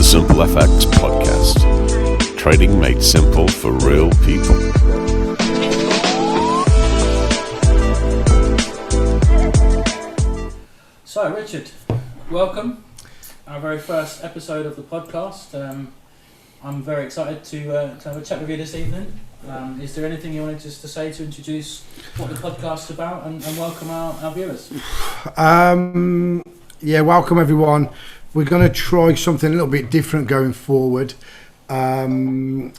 Simple FX Podcast. Trading made simple for real people. So, Richard, welcome. Our very first episode of the podcast. I'm very excited to have a chat with you this evening. Is there anything you wanted just to say to introduce what the podcast's about and welcome our viewers? Welcome everyone. We're going to try something a little bit different going forward. Because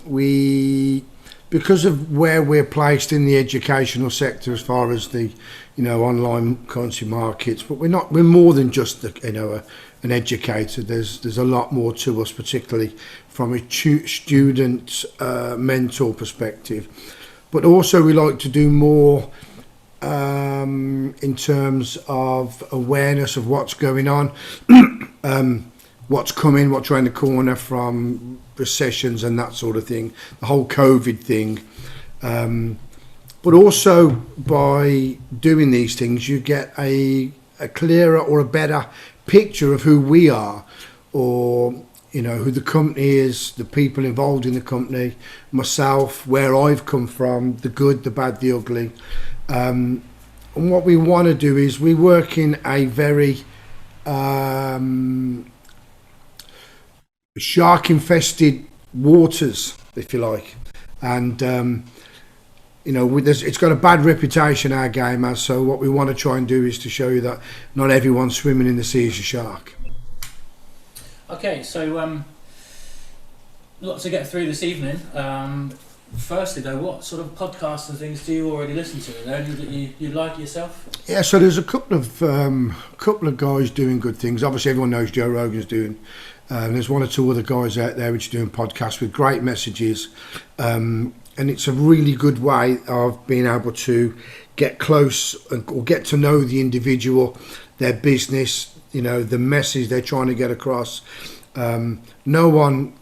of where we're placed in the educational sector as far as the online currency markets, but we're more than just an educator. There's a lot more to us, particularly from a student mentor perspective, but also we like to do more in terms of awareness of what's going on, what's coming, what's around the corner from recessions and that sort of thing, the whole COVID thing. But also by doing these things, you get a clearer or a better picture of who we are, or who the company is, the people involved in the company, myself, where I've come from, the good, the bad, the ugly. And what we want to do is we work in a very shark-infested waters, if you like, and it's got a bad reputation, our game has. So what we want to try and do is to show you that not everyone swimming in the sea is a shark. Okay, so lots to get through this evening. Firstly, though, what sort of podcasts and things do you already listen to? Are there any that you like yourself? Yeah, so there's a couple of guys doing good things. Obviously, everyone knows Joe Rogan's doing. There's one or two other guys out there which are doing podcasts with great messages, and it's a really good way of being able to get close or get to know the individual, their business, the message they're trying to get across. No one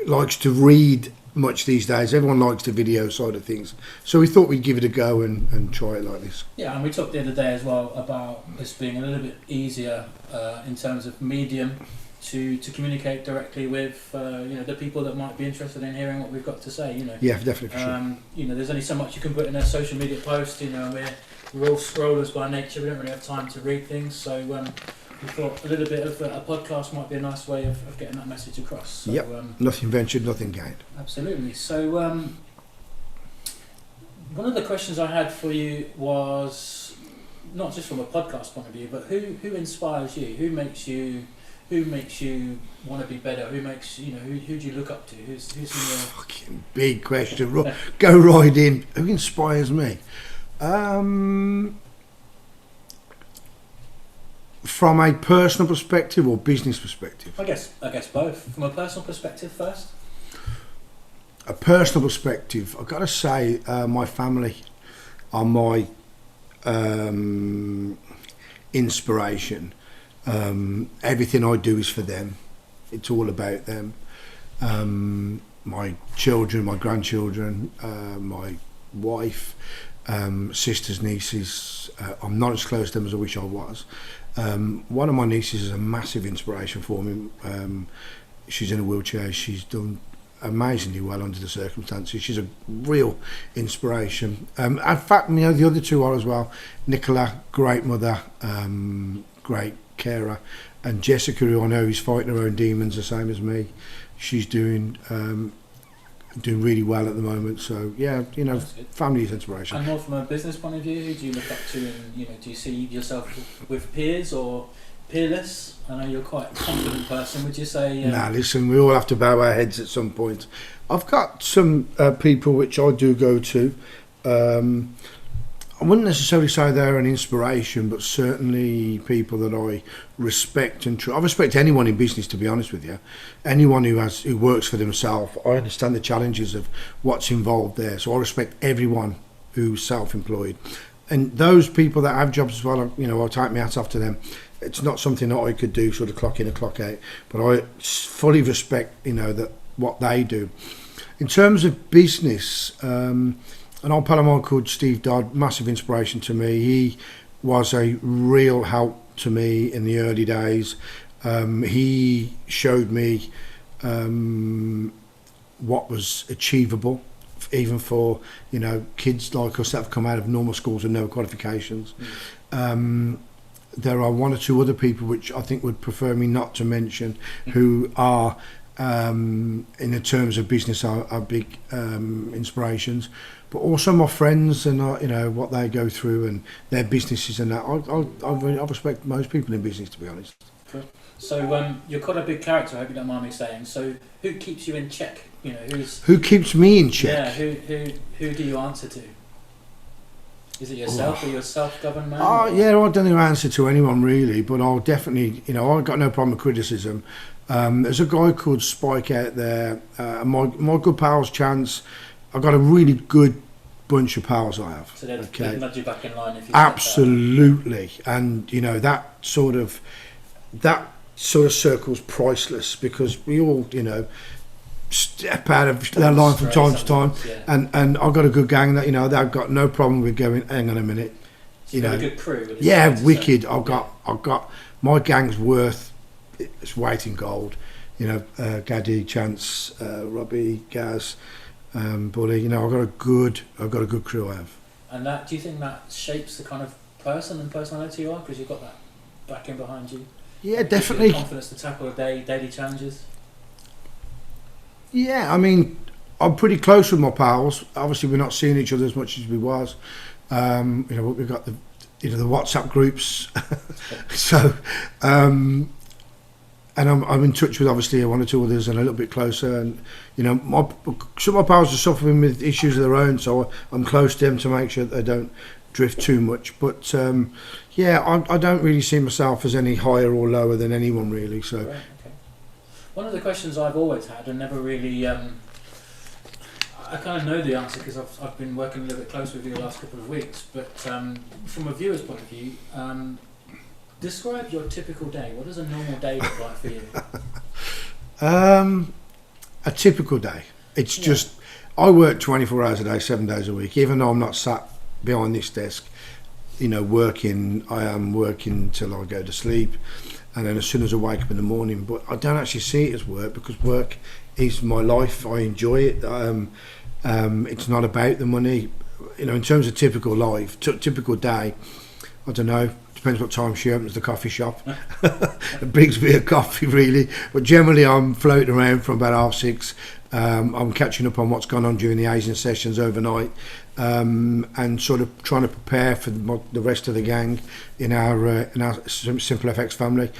likes to read much these days. Everyone likes the video side of things. So we thought we'd give it a go and try it like this. Yeah, and we talked the other day as well about this being a little bit easier in terms of medium to communicate directly with the people that might be interested in hearing what we've got to say. Yeah, definitely, for sure. There's only so much you can put in a social media post. We're all scrollers by nature. We don't really have time to read things, so we thought a little bit of a podcast might be a nice way of getting that message across. So, yep. Nothing ventured, nothing gained. Absolutely. So one of the questions I had for you was not just from a podcast point of view, but who inspires you? Who makes you want to be better? Who makes who do you look up to? Who's in your... Fucking big question. Go right in. Who inspires me? From a personal perspective or business perspective? I guess both. From a personal perspective first. A personal perspective, I've got to say, my family are my inspiration. Everything I do is for them. It's all about them. My children, my grandchildren, my wife, sisters, nieces. I'm not as close to them as I wish I was. One of my nieces is a massive inspiration for me. She's in a wheelchair. She's done amazingly well under the circumstances. She's a real inspiration. In fact, the other two are as well. Nicola, great mother, great carer, and Jessica, who I know is fighting her own demons the same as me. She's doing really well at the moment. So yeah, family is inspiration. And more from a business point of view, who do you look up to, and do you see yourself with peers or peerless? I know you're quite a confident person. Would you say? Nah, listen, we all have to bow our heads at some point. I've got some people which I do go to. I wouldn't necessarily say they're an inspiration, but certainly people that I respect and I respect anyone in business, to be honest with you. Anyone who works for themselves. I understand the challenges of what's involved there, so I respect everyone who's self-employed. And those people that have jobs as well, I'll take my hat off to them. It's not something that I could do, sort of clock in and clock out, but I fully respect, that what they do. In terms of business, an old pal of mine called Steve Dodd, massive inspiration to me. He was a real help to me in the early days. He showed me what was achievable, even for kids like us that have come out of normal schools with no qualifications. There are one or two other people which I think would prefer me not to mention, who are in the terms of business are big inspirations, but also my friends and what they go through and their businesses and that. I respect most people in business, to be honest. Cool. So you're quite a big character, I hope you don't mind me saying. So who keeps you in check? Who keeps me in check? Yeah, who do you answer to? Is it yourself or your self-governed man? Yeah, I don't answer to anyone really, but I'll definitely, I've got no problem with criticism. There's a guy called Spike out there, my good pals Chance. I've got a really good bunch of pals I have. So they'll nudge you back in line if you absolutely, and that sort of circle's priceless, because we all, step out of their line from time to time, yeah. and I've got a good gang that they've got no problem with going, hang on a minute, a good crew. Yeah, wicked. I've got my gang's worth its weight in gold. Gaddy, Chance, Robbie, Gaz, Bully. I've got a good crew I have. And do you think that shapes the kind of person and personality you are, because you've got that backing behind you? Yeah, definitely. Confidence to tackle daily challenges. Yeah, I mean, I'm pretty close with my pals. Obviously, we're not seeing each other as much as we was. We've got the WhatsApp groups. So, and I'm in touch with obviously one or two others and a little bit closer. And some of my pals are suffering with issues of their own, so I'm close to them to make sure that they don't drift too much. But I don't really see myself as any higher or lower than anyone really. So. Right, okay. One of the questions I've always had and never really, I kind of know the answer because I've been working a little bit close with you the last couple of weeks, but from a viewer's point of view, describe your typical day. What does a normal day look like for you? A typical day. It's just, I work 24 hours a day, 7 days a week, even though I'm not sat behind this desk, working. I am working till I go to sleep. And then as soon as I wake up in the morning, but I don't actually see it as work, because work is my life. I enjoy it. It's not about the money. In terms of typical life, typical day, I don't know, depends what time she opens the coffee shop. It brings me a coffee really. But generally I'm floating around from about 6:30. I'm catching up on what's gone on during the Asian sessions overnight, and sort of trying to prepare for the rest of the gang in our Simple FX family,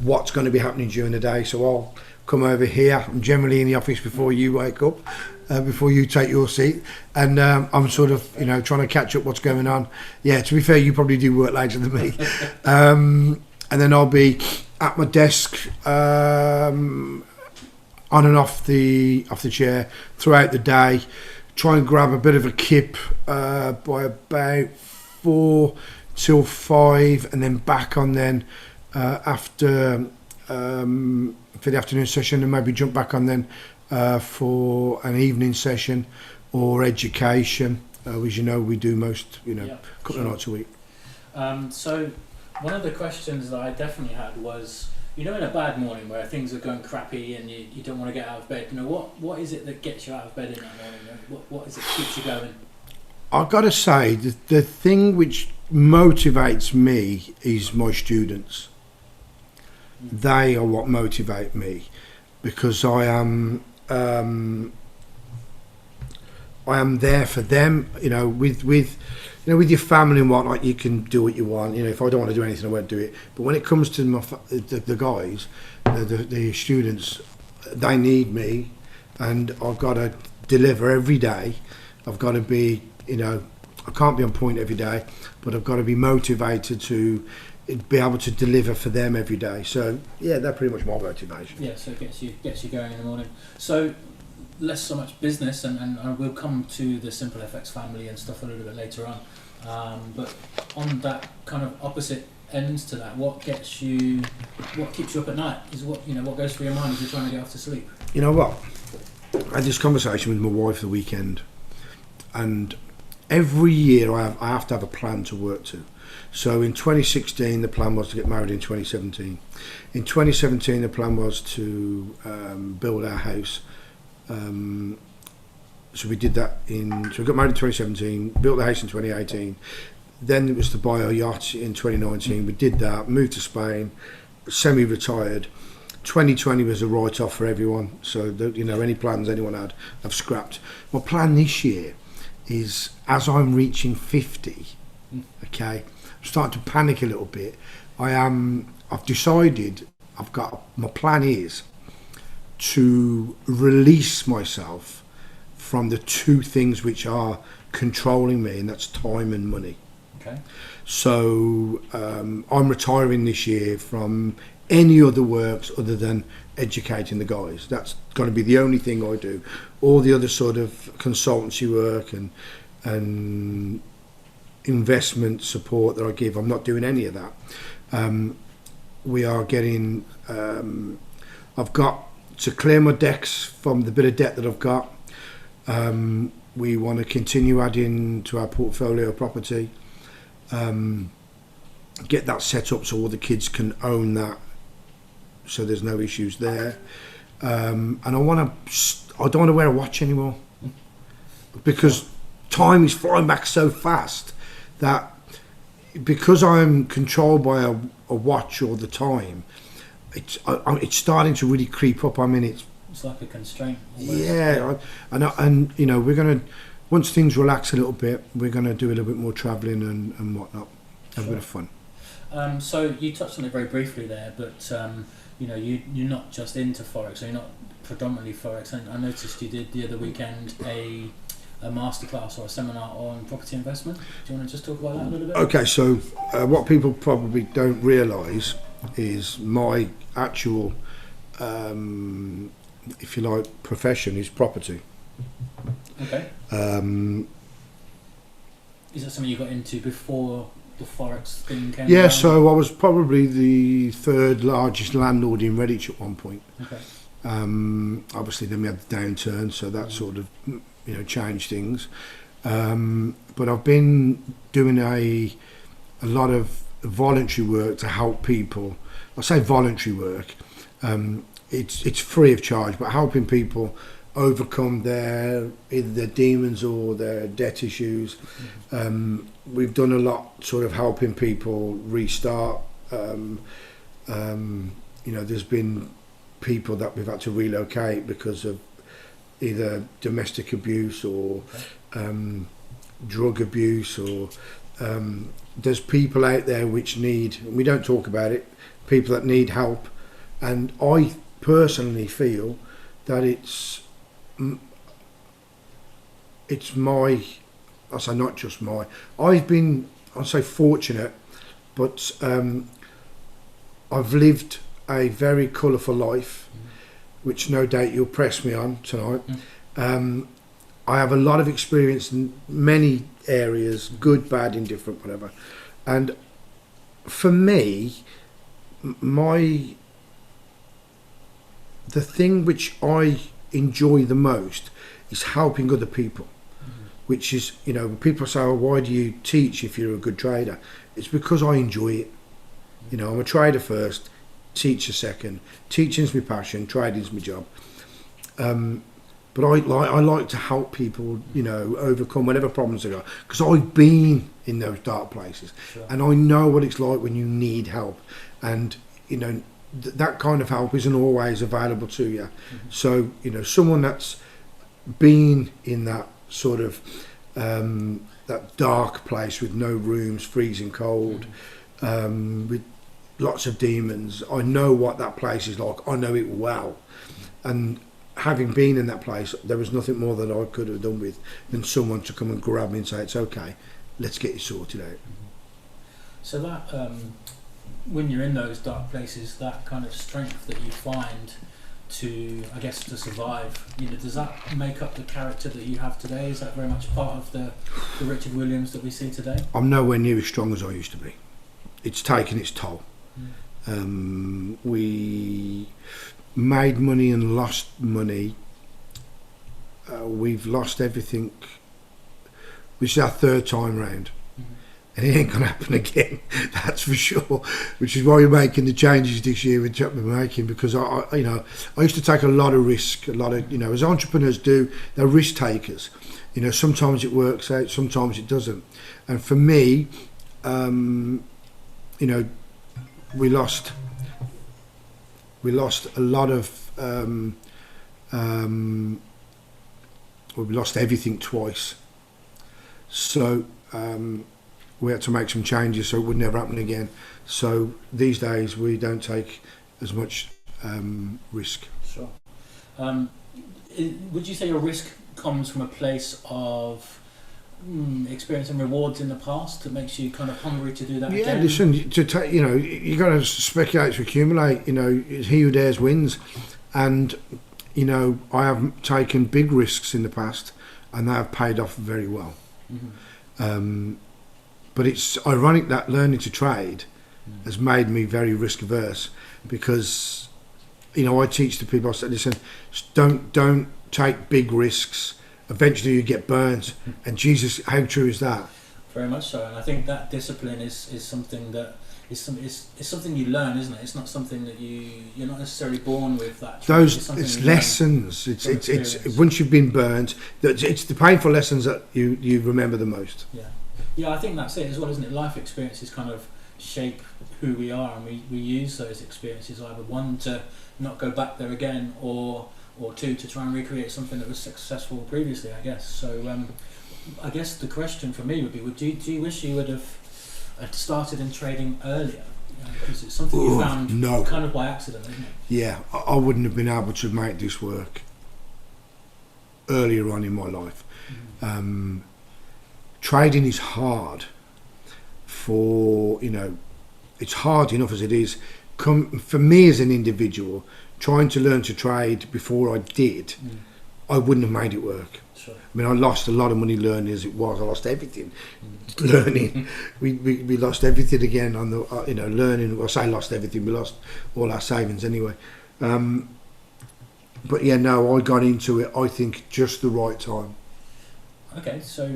what's going to be happening during the day. So I'll come over here. I'm generally in the office before you wake up, before you take your seat, and I'm sort of trying to catch up what's going on. Yeah, to be fair, you probably do work later than me. And then I'll be at my desk, on and off the chair throughout the day, try and grab a bit of a kip by about 4 till 5, and then back on then after for the afternoon session, and maybe jump back on then for an evening session or education. As we do most, couple of nights a week. So one of the questions that I definitely had was, in a bad morning where things are going crappy and you don't want to get out of bed, what is it that gets you out of bed in that morning? What is it that keeps you going? I've got to say, the thing which motivates me is my students. They are what motivate me, because I am there for them. With your family and whatnot, you can do what you want. If I don't want to do anything, I won't do it. But when it comes to the guys, the students, they need me, and I've got to deliver every day. I've got to be, I can't be on point every day, but I've got to be motivated to be able to deliver for them every day. So yeah, that's pretty much my motivation. Yeah, so it gets you going in the morning. So less so much business, and we'll come to the Simple FX family and stuff a little bit later on. But on that kind of opposite ends to that, what keeps you up at night? Is what goes through your mind as you're trying to get off to sleep? You know what? I had this conversation with my wife the weekend, and every year I have to have a plan to work to. So in 2016, the plan was to get married in 2017. In 2017, the plan was to build our house. So we did that so we got married in 2017, built the house in 2018. Then it was to buy a yacht in 2019. We did that, moved to Spain, semi-retired. 2020 was a write-off for everyone. So, any plans anyone had, I've scrapped. My plan this year is, as I'm reaching 50, okay, I'm starting to panic a little bit. I've decided, my plan is to release myself from the two things which are controlling me, and that's time and money. Okay. So I'm retiring this year from any other works other than educating the guys. That's going to be the only thing I do. All the other sort of consultancy work and investment support that I give, I'm not doing any of that. We are getting, I've got to clear my decks from the bit of debt that I've got. We want to continue adding to our portfolio of property, get that set up so all the kids can own that, so there's no issues there. And I don't want to wear a watch anymore, because time is flying back so fast that, because I'm controlled by a watch all the time, it's starting to really creep up. I mean, it's like a constraint almost. Yeah, and we're gonna, once things relax a little bit, we're gonna do a little bit more travelling and whatnot, have a bit of fun. So you touched on it very briefly there, but you're not just into forex, so you're not predominantly forex. And I noticed you did the other weekend a masterclass or a seminar on property investment. Do you want to just talk about that a little bit? Okay, so what people probably don't realise is my actual, if you like, profession is property. Okay. Is that something you got into before the forex thing came Yeah, around? so I was probably the third largest landlord in Redditch at one point. Okay. Obviously then we had the downturn, so that sort of changed things. But I've been doing a lot of voluntary work to help people. I say voluntary work, it's free of charge, but helping people overcome either their demons or their debt issues. We've done a lot sort of helping people restart. There's been people that we've had to relocate because of either domestic abuse or drug abuse, or there's people out there which need, and we don't talk about it, people that need help. And I personally feel that it's my, I say not just my, I've been, I say fortunate, but I've lived a very colourful life, which no doubt you'll press me on tonight. I have a lot of experience in many areas, good, bad, indifferent, whatever. And for me, the thing which I enjoy the most is helping other people. Which is, people say, oh, why do you teach if you're a good trader? It's because I enjoy it. I'm a trader first, teacher second. Teaching's my passion, trading's my job. But I like to help people, overcome whatever problems they got, because I've been in those dark places. Sure. And I know what it's like when you need help, and that kind of help isn't always available to you. So someone that's been in that sort of that dark place with no rooms, freezing cold, with lots of demons, I know what that place is like. I know it well, and having been in that place, there was nothing more that I could have done with than someone to come and grab me and say, it's okay, let's get you sorted out. So that when you're in those dark places, that kind of strength that you find to survive, does that make up the character that you have today? Is that very much part of the Richard Williams that we see today? I'm nowhere near as strong as I used to be. It's taken its toll. We made money and lost money. We've lost everything. This is our third time round. and it ain't going to happen again. That's for sure. Which is why we're making the changes this year we're making, because I used to take a lot of risk, as entrepreneurs do. They're risk takers. Sometimes it works out, sometimes it doesn't. And for me, we lost a lot of. We lost everything twice. So we had to make some changes so it would never happen again. So these days we don't take as much risk. Sure. Would you say your risk comes from a place of experience and rewards in the past that makes you kind of hungry to do that again? Yeah, listen, to take, you got to speculate to accumulate. It's he who dares wins, and I have taken big risks in the past, and they have paid off very well. Mm-hmm. But it's ironic that learning to trade has made me very risk averse, because I teach the people, I say, listen, don't take big risks. Eventually you get burnt. And Jesus, how true is that? Very much so. And I think that discipline is something that is something you learn, isn't it? It's not something that you're not necessarily born with. It's lessons. It's once you've been burnt, it's the painful lessons that you remember the most. Yeah, I think that's it as well, isn't it? Life experiences kind of shape who we are, and we use those experiences either, one, to not go back there again, or two, to try and recreate something that was successful previously, I guess. So I guess the question for me would be, do you wish you would have started in trading earlier? Because it's something you found kind of by accident, isn't it? Yeah, I wouldn't have been able to make this work earlier on in my life. Mm-hmm. Trading is hard it's hard enough as it is. For me as an individual, trying to learn to trade before I did, I wouldn't have made it work. Sure. I mean, I lost a lot of money learning as it was. I lost everything learning. We lost everything again on the learning. I say lost everything. We lost all our savings anyway. But yeah, no, I got into it, I think, just the right time. Okay, so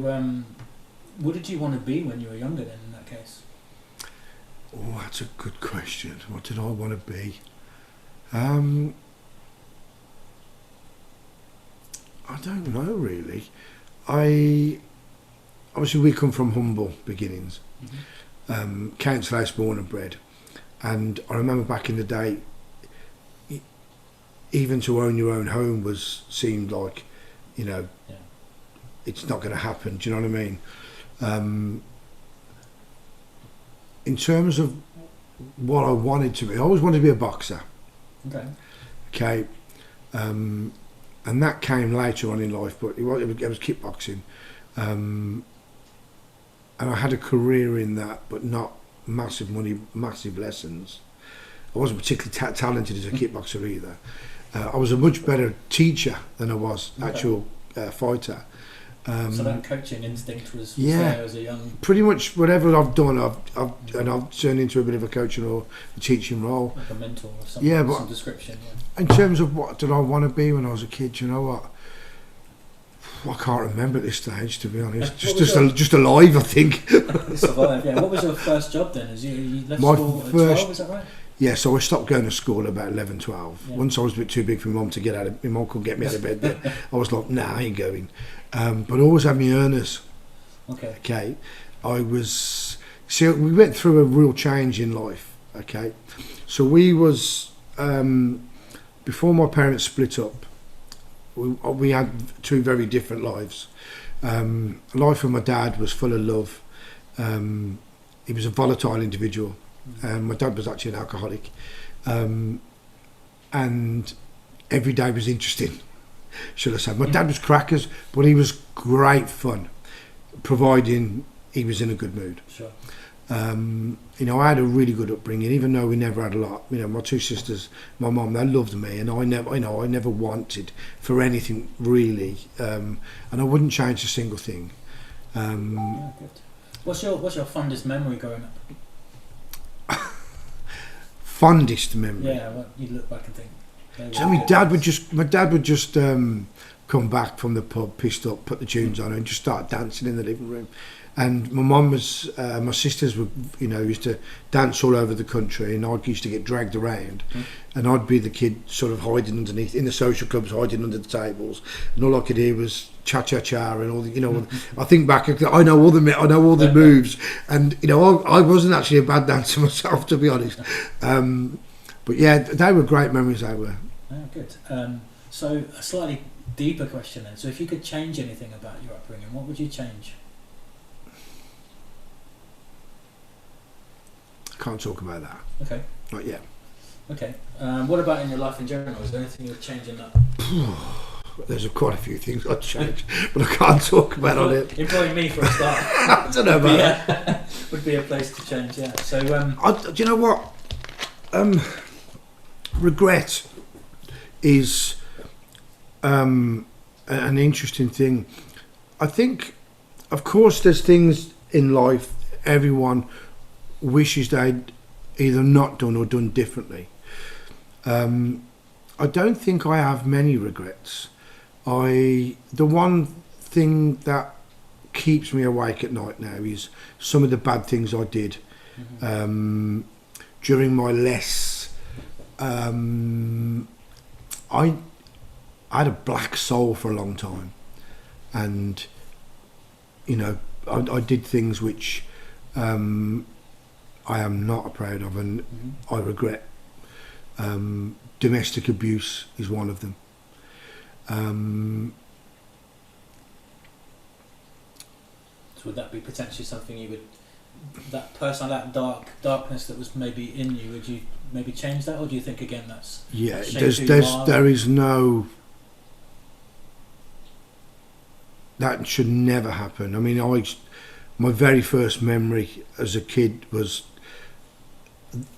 what did you want to be when you were younger then, in that case? Oh, that's a good question. What did I want to be? I don't know, really. Obviously we come from humble beginnings. Mm-hmm. Council house born and bred. And I remember back in the day, even to own your own home seemed like, it's not going to happen. Do you know what I mean? In terms of what I wanted to be, I always wanted to be a boxer. Okay. And that came later on in life, but it was kickboxing. And I had a career in that, but not massive money, massive lessons. I wasn't particularly talented as a kickboxer either. I was a much better teacher than I was actual fighter. So that coaching instinct was there as a young... Pretty much whatever I've done, I've turned into a bit of a coaching or a teaching role. Like a mentor or something, some description. Yeah. In terms of what did I want to be when I was a kid, you know what? I can't remember at this stage, to be honest. Just alive, I think. Survive, yeah. What was your first job then? You left school at 12, is that right? Yeah, so I stopped going to school about 11, 12. Yeah. Once I was a bit too big for my mum to get out of... My mum couldn't get me out of bed then. I was like, nah, I ain't going. But I always had my earners. Okay. We went through a real change in life. Okay. So we was... before my parents split up, we had two very different lives. Life with my dad was full of love. He was a volatile individual. My dad was actually an alcoholic, and every day was interesting, should I say. My dad was crackers, but he was great fun, providing he was in a good mood. Sure. I had a really good upbringing, even though we never had a lot. My two sisters, my mum, they loved me, and I never wanted for anything really, and I wouldn't change a single thing. Good. What's your fondest memory growing up? Fondest memory. Yeah, well, you look back and think. So my dad would just come back from the pub, pissed up, put the tunes on, and just start dancing in the living room. And my mum was, my sisters were, used to dance all over the country, and I used to get dragged around, and I'd be the kid sort of hiding underneath in the social clubs, hiding under the tables, and all I could hear was cha-cha-cha and all the, I think back, I know all the moves, and I wasn't actually a bad dancer myself, to be honest. But yeah, they were great memories. They were. Oh, good. So a slightly deeper question then. So if you could change anything about your upbringing, what would you change? I can't talk about that. Okay. Not yet. Okay. What about in your life in general? Is there anything you'd change in that? There's quite a few things I'd change, but I can't talk about on it. Employing me for a start. I don't know about that. Would be a place to change, yeah. So, do you know what? Regret is an interesting thing. I think, of course, there's things in life everyone wishes they'd either not done or done differently. I don't think I have many regrets. The one thing that keeps me awake at night now is some of the bad things I did during my less. I had a black soul for a long time, and I did things which I am not proud of, and I regret. Domestic abuse is one of them. So would that be potentially something you would, that person, that darkness that was maybe in you, would you maybe change that, or do you think again that's there is no, that should never happen. I mean, my very first memory as a kid was,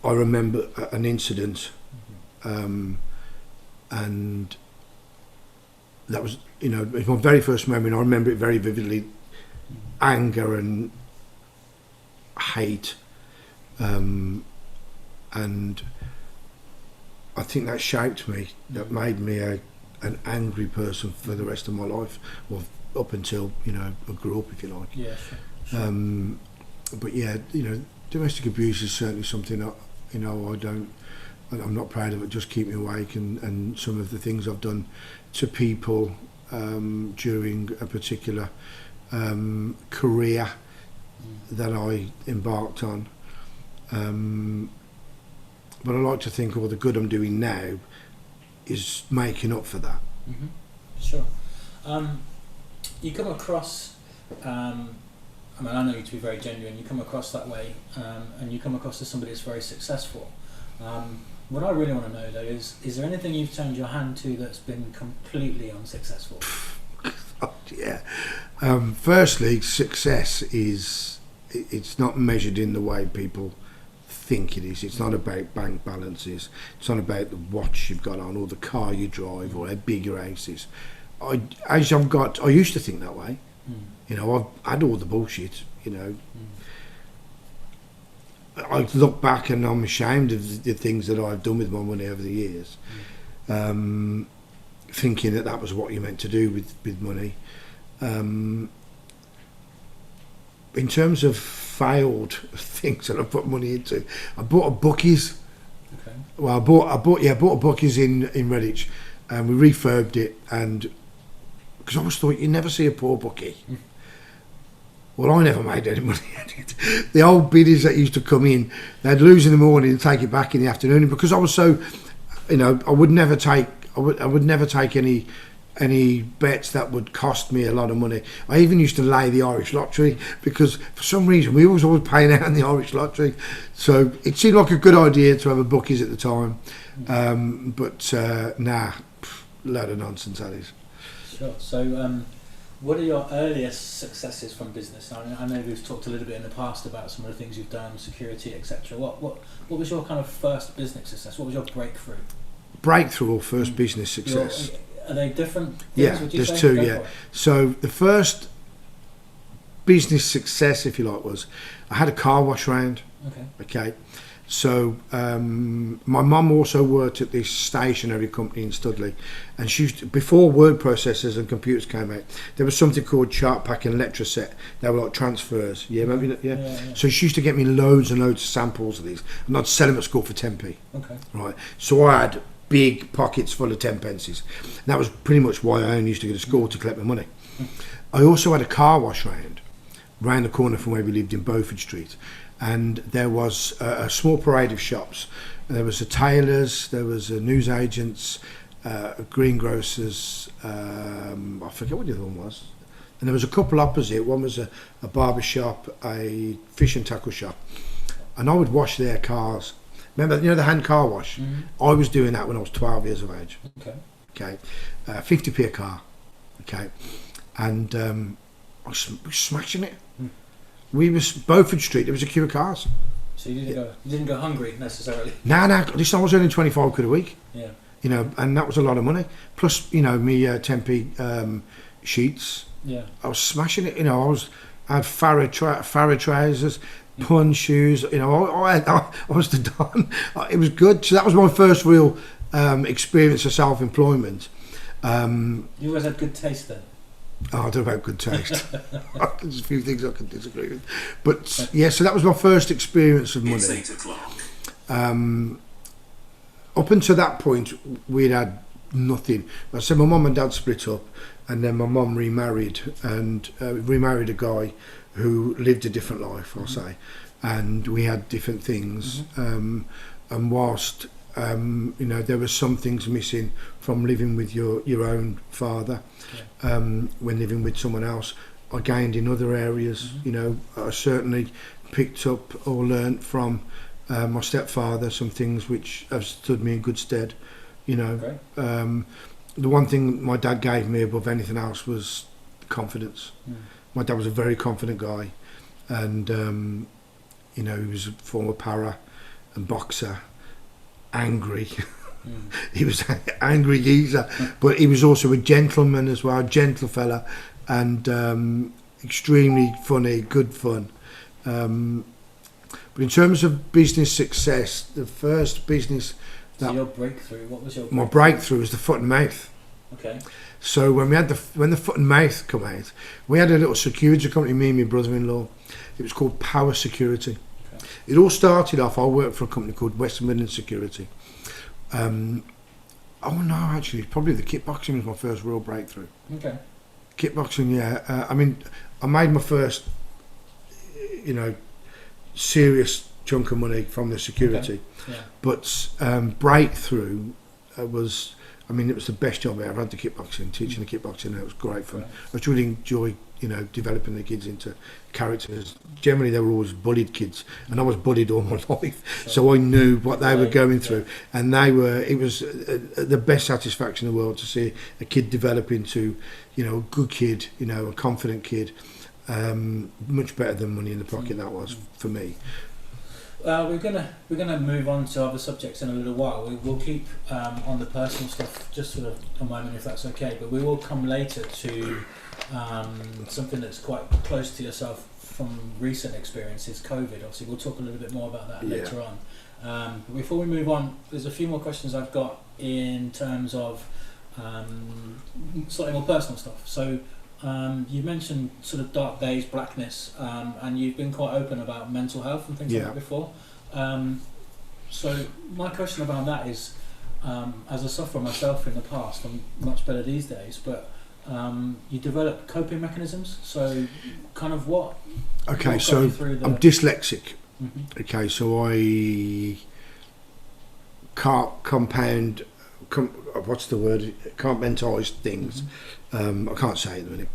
I remember an incident, and that was, it was my very first memory, and I remember it very vividly. Anger and hate, and I think that shaped me. That made me an angry person for the rest of my life, or up until I grew up, if you like. Yeah, sure. But yeah, domestic abuse is certainly something that I'm not proud of. It just keep me awake, and some of the things I've done to people during a particular career that I embarked on. But I like to think all the good I'm doing now is making up for that. Mm-hmm. Sure. You come across, I know you to be very genuine, you come across that way, and you come across as somebody that's very successful. What I really want to know though is there anything you've turned your hand to that's been completely unsuccessful? Oh, yeah. Firstly, success it's not measured in the way people think it is. It's not about bank balances. It's not about the watch you've got on or the car you drive or how big your house is. I used to think that way. I've had all the bullshit. I look back and I'm ashamed of the things that I've done with my money over the years. Thinking that was what you meant to do with money. In terms of failed things that I put money into, I bought a bookies. Okay. Well, I bought a bookies in Redditch, and we refurbed it, and because I always thought you never see a poor bookie. Well, I never made any money at it. The old biddies that used to come in, they'd lose in the morning and take it back in the afternoon. And because I was so, I would never take any bets that would cost me a lot of money. I even used to lay the Irish lottery because for some reason we was always paying out in the Irish lottery. So it seemed like a good idea to have a bookies at the time. But load of nonsense that is. Sure. So what are your earliest successes from business? I know we've talked a little bit in the past about some of the things you've done, security, etc. What was your kind of first business success? What was your breakthrough? Breakthrough or first business success? Are they different things, yeah, would you there's say? two, yeah. So the first business success, if you like, was I had a car wash round. Okay. So my mum also worked at this stationery company in Studley, and she used to, before word processors and computers came out, there was something called chart pack and letter set. They were like transfers. Yeah, remember that? Yeah. So she used to get me loads and loads of samples of these, and I'd sell them at school for 10p. Okay. Right. So I had big pockets full of 10 pences. And that was pretty much why I only used to go to school to collect my money. I also had a car wash round the corner from where we lived in Beaufort Street, and there was a small parade of shops. There was a tailor's, there was a newsagent's, a greengrocer's, I forget what the other one was, and there was a couple opposite. One was a barber shop, a fish and tackle shop, and I would wash their cars. Remember, the hand car wash? I was doing that when I was 12 years of age. Okay. 50p a car. Okay. And I was smashing it. We was Beaufort Street. There was a queue of cars. So you didn't go hungry necessarily. No. Listen, I was earning 25 quid a week. Yeah. And that was a lot of money. Plus, me 10p sheets. Yeah. I was smashing it. I had Farah trousers, pun shoes. I was the don. It was good. So that was my first real experience of self-employment. You always had good taste then. I don't know about good taste. There's a few things I can disagree with. But yeah, so that was my first experience of money. It's 8 o'clock. Up until that point, we'd had nothing. I said my mum and dad split up, and then my mum remarried, and remarried a guy who lived a different life, I'll say. And we had different things. And whilst there were some things missing from living with your own father, when living with someone else, I gained in other areas. I certainly picked up or learnt from my stepfather some things which have stood me in good stead. The one thing my dad gave me above anything else was confidence. My dad was a very confident guy, and he was a former para and boxer, angry. He was an angry geezer, but he was also a gentleman as well, a gentle fella, and extremely funny, good fun. But in terms of business success, the first business So your breakthrough, what was your my breakthrough was the foot and mouth. Okay. So when the foot and mouth come out, we had a little security company, me and my brother-in-law. It was called Power Security. Okay. It all started off, I worked for a company called West Midlands Security. Actually, probably the kickboxing was my first real breakthrough. Okay. Kickboxing, yeah. I made my first, serious chunk of money from the security. Okay. Yeah. But breakthrough was, it was the best job I ever had, the kickboxing, teaching the kickboxing, and it was great fun. Right. I really enjoyed, developing the kids into characters. Generally, they were always bullied kids, and I was bullied all my life, so I knew what they were going through, and it was the best satisfaction in the world to see a kid develop into, a good kid, a confident kid, much better than money in the pocket. That was for me. We're gonna move on to other subjects in a little while. We'll keep on the personal stuff just for a moment, if that's okay. But we will come later to something that's quite close to yourself from recent experiences, COVID. Obviously, we'll talk a little bit more about that later on. But before we move on, there's a few more questions I've got in terms of slightly more personal stuff. So. You mentioned sort of dark days, blackness, and you've been quite open about mental health and things like that before. So my question about that is, as a sufferer myself in the past, I'm much better these days, but you develop coping mechanisms. So kind of what? Okay, so I'm dyslexic. Mm-hmm. Okay, so I can't compartmentalize things. I can't say it at the minute.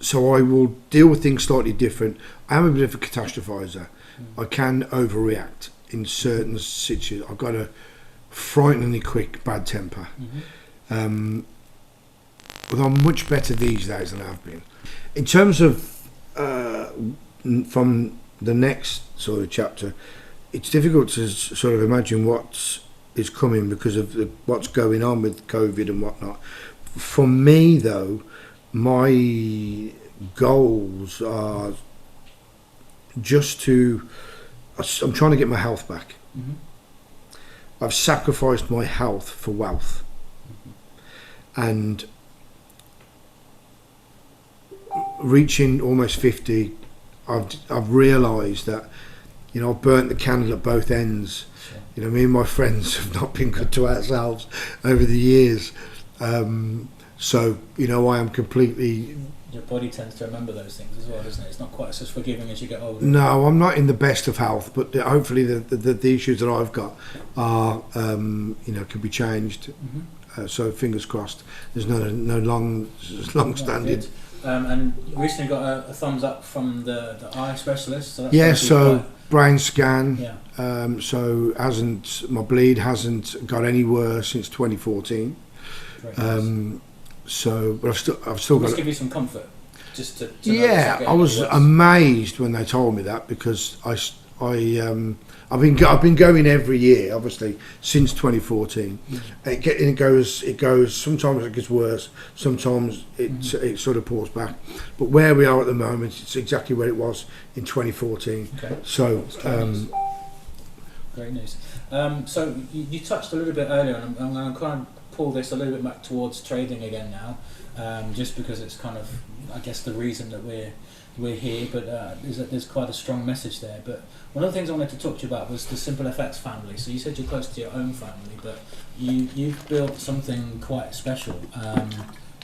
So I will deal with things slightly different. I am a bit of a catastrophizer. I can overreact in certain situations. I've got a frighteningly quick bad temper. But I'm much better these days than I've been. In terms of from the next sort of chapter, it's difficult to sort of imagine what is coming because of what's going on with COVID and whatnot. For me, though, my goals are just to I'm trying to get my health back. Mm-hmm. I've sacrificed my health for wealth. And reaching almost 50, I've realised that, you know, I've burnt the candle at both ends. Sure. You know, me and my friends have not been good to ourselves over the years. So, you know, I am completely... Your body tends to remember those things as well, doesn't it? It's not quite as forgiving as you get older. No, I'm not in the best of health, but hopefully the issues that I've got are, you know, can be changed. Mm-hmm. So fingers crossed. There's no long standing. And you recently got a thumbs up from the eye specialist. So that's Yeah, gotta be so quite... brain scan. Yeah. So my bleed hasn't got any worse since 2014. Very nice. So, but I've still Must got. give you some comfort, just to know it's Yeah, not I was getting any worse. amazed when they told me that, because I've been going every year, obviously, since 2014. It goes. Sometimes it gets worse. Sometimes it sort of pulls back. But where we are at the moment, it's exactly where it was in 2014. Okay. So. Great news. So you touched a little bit earlier, and I'm going to kind of pull this a little bit back towards trading again now, just because it's kind of, I guess, the reason that we're here. But there's quite a strong message there. But one of the things I wanted to talk to you about was the Simple FX family. So you said you're close to your own family, but you've built something quite special. And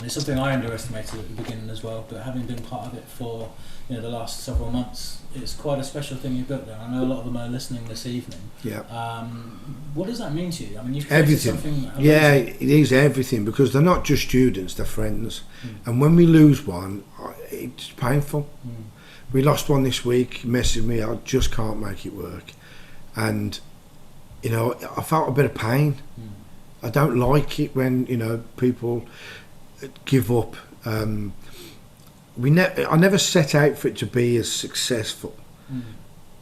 it's something I underestimated at the beginning as well. But having been part of it for the last several months, it's quite a special thing you built there. I know a lot of them are listening this evening. Yeah. What does that mean to you? I mean, you've created Everything. something amazing. Yeah, it is everything, because they're not just students; they're friends. And when we lose one, it's painful. We lost one this week. He messaged me, I just can't make it work, and I felt a bit of pain. I don't like it when people give up. I never set out for it to be as successful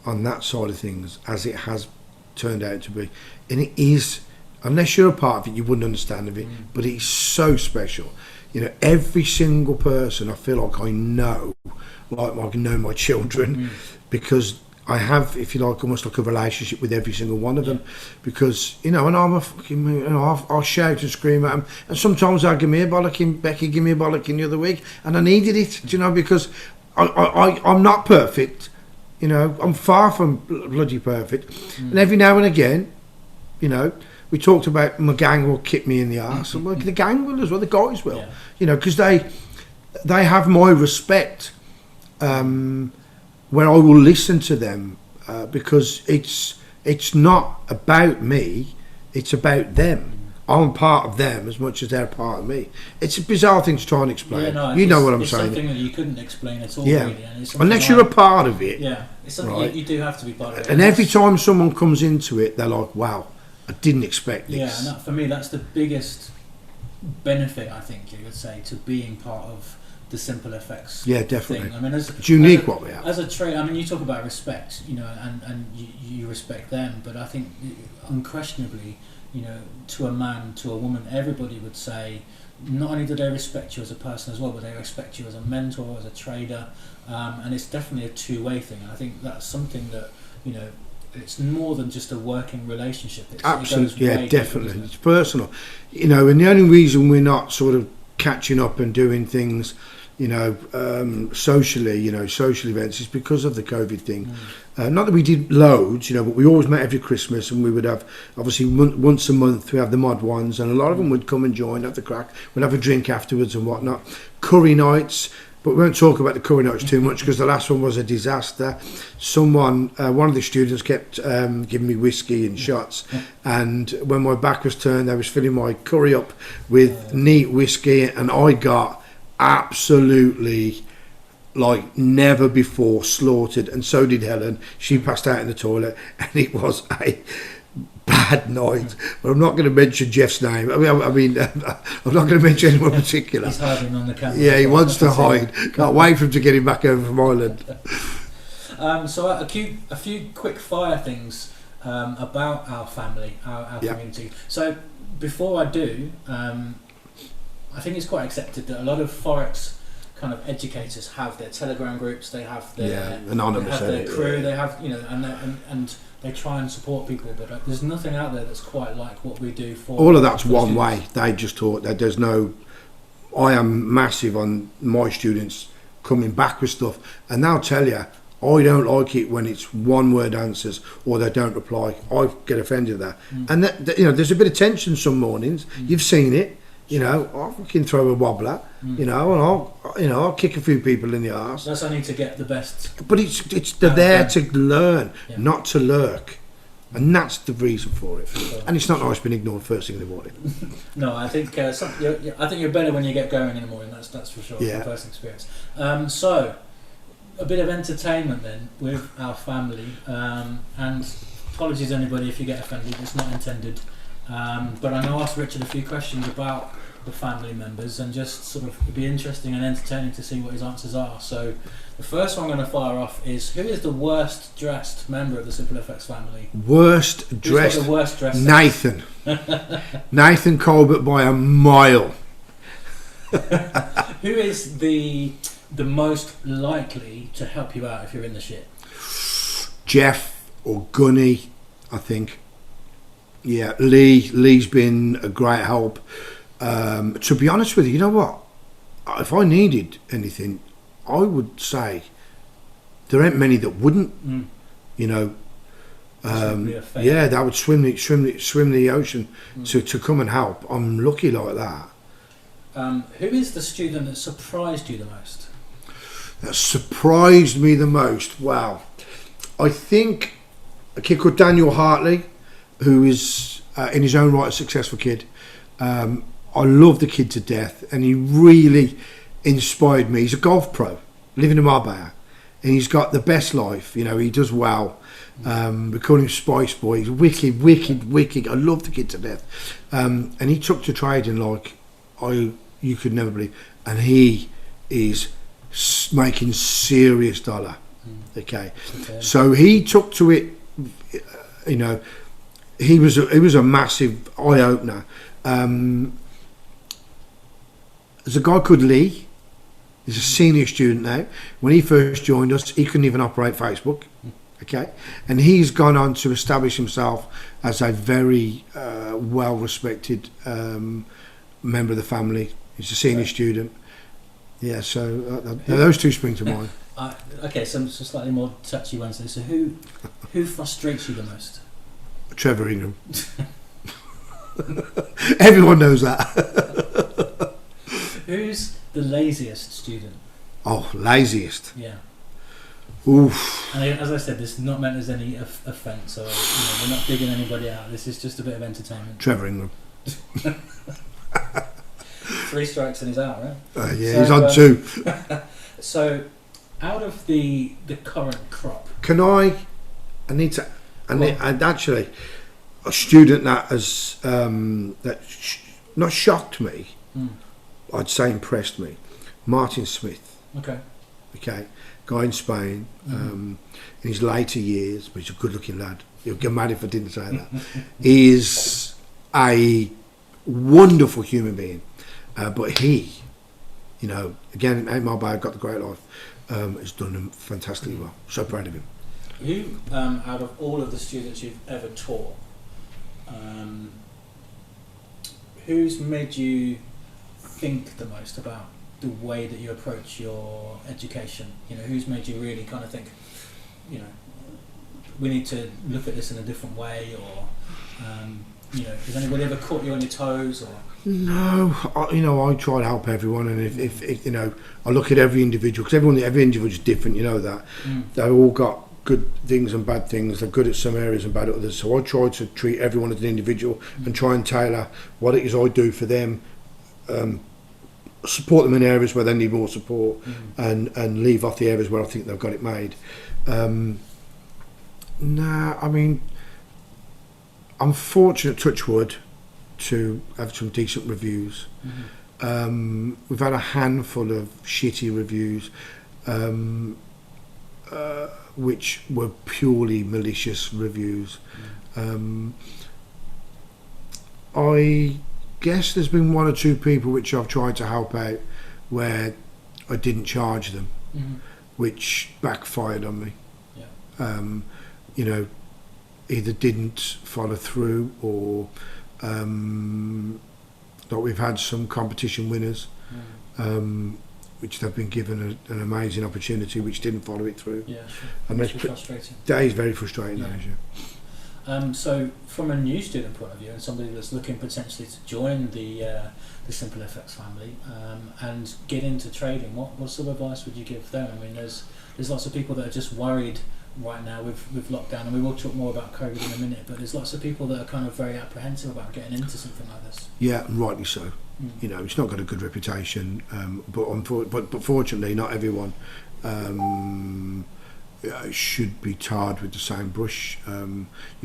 on that side of things as it has turned out to be, and it is. Unless you're a part of it, you wouldn't understand of it. But it's so special. Every single person I feel like I know, like I know my children, because I have, if you like, almost like a relationship with every single one of them. Because and I'm a fucking, I'll shout and scream at them, and sometimes I give me a bollocking. Becky give me a bollocking the other week, and I needed it, because I'm not perfect. I'm far from bloody perfect, and every now and again, we talked about my gang will kick me in the arse, and the gang will as well, the guys will, because they have my respect, where I will listen to them, because it's not about me, it's about them. I'm part of them as much as they're part of me. It's a bizarre thing to try and explain. You know what I'm saying. It's something that you couldn't explain at all, yeah. really. And Unless you're a part of it. Yeah, it's something right? you do have to be part of it. And every time someone comes into it, they're like, wow, I didn't expect this. Yeah, and that, for me, that's the biggest benefit, I think you would say, to being part of the Simple FX. Yeah, definitely. Thing. I mean, it's unique what we have. As a trade, I mean, you talk about respect, and you respect them, but I think unquestionably, to a man, to a woman, everybody would say, not only do they respect you as a person as well, but they respect you as a mentor, as a trader, and it's definitely a two-way thing. And I think that's something that, it's more than just a working relationship. Absolutely, yeah, definitely. It's personal, and the only reason we're not sort of catching up and doing things, socially, social events, is because of the COVID thing. Not that we did loads, but we always met every Christmas, and we would have, obviously, once a month we have the mod ones, and a lot of them would come and join, have the crack, we'd have a drink afterwards and whatnot. Curry nights. But we won't talk about the curry nights too much, because the last one was a disaster. One of the students kept giving me whiskey and shots, and when my back was turned, I was filling my curry up with neat whiskey, and I got absolutely, like never before, slaughtered, and so did Helen. She passed out in the toilet, and it was a bad night. But I'm not going to mention Jeff's name. I'm not going to mention anyone in particular. He's hiding on the camera. Yeah, he wants to hide. Can't wait for him to get him back over from Ireland. So a few quick fire things about our family, our community. So before I do, I think it's quite accepted that a lot of Forex kind of educators have their Telegram groups, they have their anonymous, they have their crew, they have and they try and support people, but there's nothing out there that's quite like what we do for all of that's for one students. way. They just taught that there's no. I am massive on my students coming back with stuff, and they'll tell you I don't like it when it's one word answers or they don't reply. I get offended at that, and that, there's a bit of tension some mornings. You've seen it. I'll fucking throw a wobbler, and I'll kick a few people in the arse. That's only to get the best. But they're there to learn, not to lurk, and that's the reason for it. And it's not nice being ignored first thing in the morning. No, I think I think you're better when you get going in the morning. That's for sure. Yeah. From personal experience. So a bit of entertainment then with our family, and apologies anybody if you get offended. It's not intended. But I'm going to ask Richard a few questions about the family members, and just sort of it'd be interesting and entertaining to see what his answers are. So the first one I'm going to fire off is, who is the worst dressed member of the Simple FX family? Worst dressed? Who's got the worst dressed? Nathan. Nathan Colbert by a mile. Who is the most likely to help you out if you're in the shit? Jeff or Gunny, I think. Yeah, Lee's been a great help. To be honest with you, you know what? If I needed anything, I would say there ain't many that wouldn't. That would swim the ocean to come and help. I'm lucky like that. Who is the student that surprised you the most? That surprised me the most? Wow. I think a kid called Daniel Hartley, who is in his own right a successful kid. I love the kid to death, and he really inspired me. He's a golf pro living in Marbella, and he's got the best life. He does well. We call him Spice Boy. He's wicked. I love the kid to death, and he took to trading like you could never believe, and he is making serious dollar. Okay, so he took to it. He was a massive eye opener. There's a guy called Lee. He's a senior student now. When he first joined us, he couldn't even operate Facebook. Okay, and he's gone on to establish himself as a very well-respected member of the family. He's a senior student. Yeah, so those two spring to mind. Okay, some slightly more touchy ones. So who frustrates you the most? Trevor Ingram. Everyone knows that. Who's the laziest student? Oh, laziest. Yeah. Oof. And as I said, this is not meant as any offence, or we're not digging anybody out. This is just a bit of entertainment. Trevor Ingram. 3 strikes and he's out, right? He's on 2. So, out of the current crop, and actually, a student that has not shocked me, I'd say impressed me. Martin Smith. Okay, guy in Spain, in his later years, but he's a good-looking lad. You'll get mad if I didn't say that. He is a wonderful human being, but he, again, ain't my bad, got the great life, has done him fantastically well. So proud of him. Who, out of all of the students you've ever taught, who's made you think the most about the way that you approach your education? Who's made you really kind of think, we need to look at this in a different way, or has anybody ever caught you on your toes? Or no, I try to help everyone, and if I look at every individual, because every individual is different. That they've all got good things and bad things. They're good at some areas and bad at others. So I try to treat everyone as an individual and try and tailor what it is I do for them. Support them in areas where they need more support, and leave off the areas where I think they've got it made. I'm fortunate, touch wood, to have some decent reviews. We've had a handful of shitty reviews, which were purely malicious reviews. I guess there's been 1 or 2 people which I've tried to help out, where I didn't charge them, Mm-hmm. which backfired on me. Yeah. You know, either didn't follow through or like we've had some competition winners, which they've been given an amazing opportunity, which didn't follow it through. Yeah, sure. And Which is frustrating. that is very frustrating. Yeah. That is, yeah. So, from a new student point of view, and somebody that's looking potentially to join the Simple FX family and get into trading, what sort of advice would you give them? I mean, there's lots of people that are just worried right now with lockdown, and we will talk more about COVID in a minute. But there's lots of people that are kind of very apprehensive about getting into something like this. Yeah, and rightly so. You know, it's not got a good reputation, but fortunately, not everyone should be tarred with the same brush.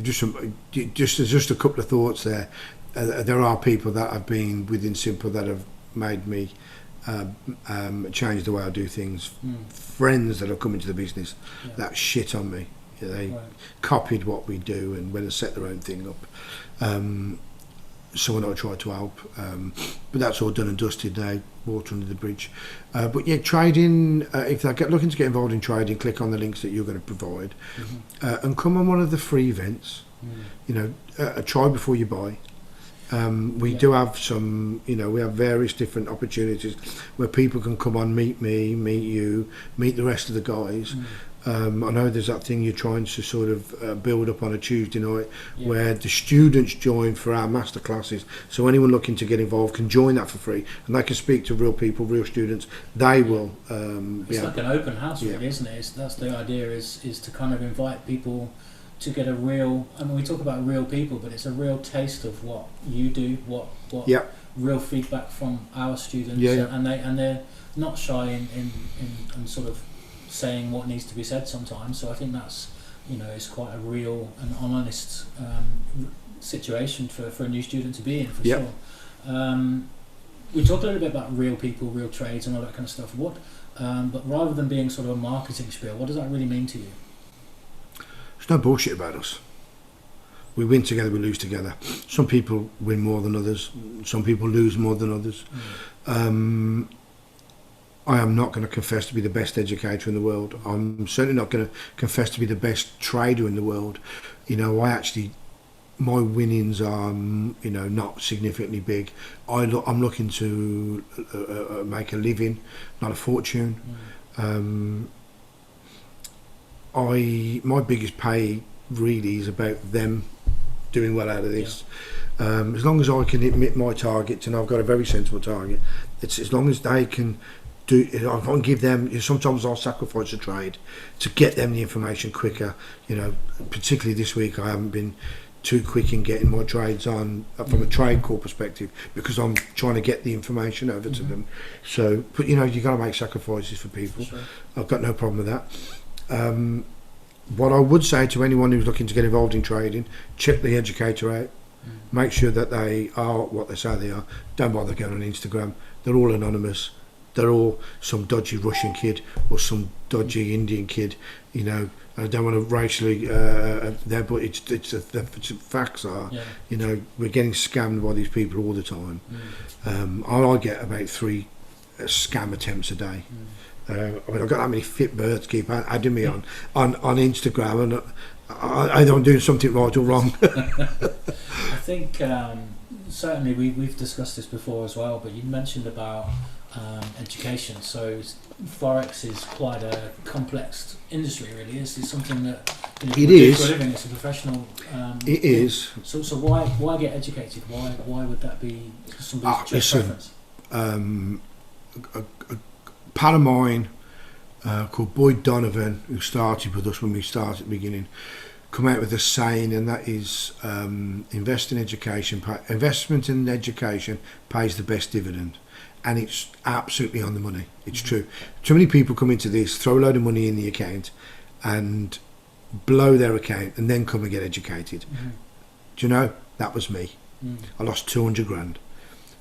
Just a couple of thoughts there. There are people that have been within Simple that have made me change the way I do things. Friends that have come into the business that shit on me. They copied what we do and went and set their own thing up. Someone I tried to help, but that's all done and dusted now, water under the bridge. But yeah, trading, if they're looking to get involved in trading, click on the links that you're going to provide and come on one of the free events. You know, try before you buy. We do have some, you know, we have various different opportunities where people can come on, meet me, meet you, meet the rest of the guys. I know there's that thing you're trying to sort of build up on a Tuesday night where the students join for our master classes. So anyone looking to get involved can join that for free, and they can speak to real people, real students. They will. It's like an open house, really, isn't it? That's the idea is to kind of invite people to get a real. I mean, we talk about real people, but it's a real taste of what you do, what real feedback from our students, and they're not shy in sort of saying what needs to be said sometimes. So I think that's, you know, it's quite a real and honest situation for a new student to be in, for sure. We talked a little bit about real people, real trades and all that kind of stuff. But rather than being sort of a marketing spiel, what does that really mean to you? There's no bullshit about us. We win together, we lose together. Some people win more than others. Some people lose more than others. I am not going to confess to be the best educator in the world. I'm certainly not going to confess to be the best trader in the world. You know, my winnings are, you know, not significantly big. I'm looking to make a living, not a fortune. My biggest pay really is about them doing well out of this. As long as I can admit my targets, and I've got a very sensible target, it's as long as they can do, I can give them, sometimes I'll sacrifice a trade to get them the information quicker. You know, particularly this week I haven't been too quick in getting my trades on from a trade call perspective because I'm trying to get the information over to them. So, but you know, you've got to make sacrifices for people. Sure. I've got no problem with that. What I would say to anyone who's looking to get involved in trading, check the educator out. Make sure that they are what they say they are. Don't bother going on Instagram. They're all anonymous. They're all some dodgy Russian kid or some dodgy Indian kid. You know, I don't want to racially there, but it's the facts are. You know, we're getting scammed by these people all the time. I get about 3 scam attempts a day. I mean, I've got that many fit birds keep adding me on Instagram, and either I'm doing something right or wrong. I think certainly we've discussed this before as well, but you mentioned about education. So Forex is quite a complex industry, really. It's something that it is for a living. It's a professional. It is. So why get educated? Why would that be somebody's preference? A pal of mine called Boyd Donovan, who started with us when we started at the beginning, come out with a saying, and that is investment in education pays the best dividend. And it's absolutely on the money. It's true. Too many people come into this, throw a load of money in the account and blow their account and then come and get educated. Do you know, that was me. I lost 200 grand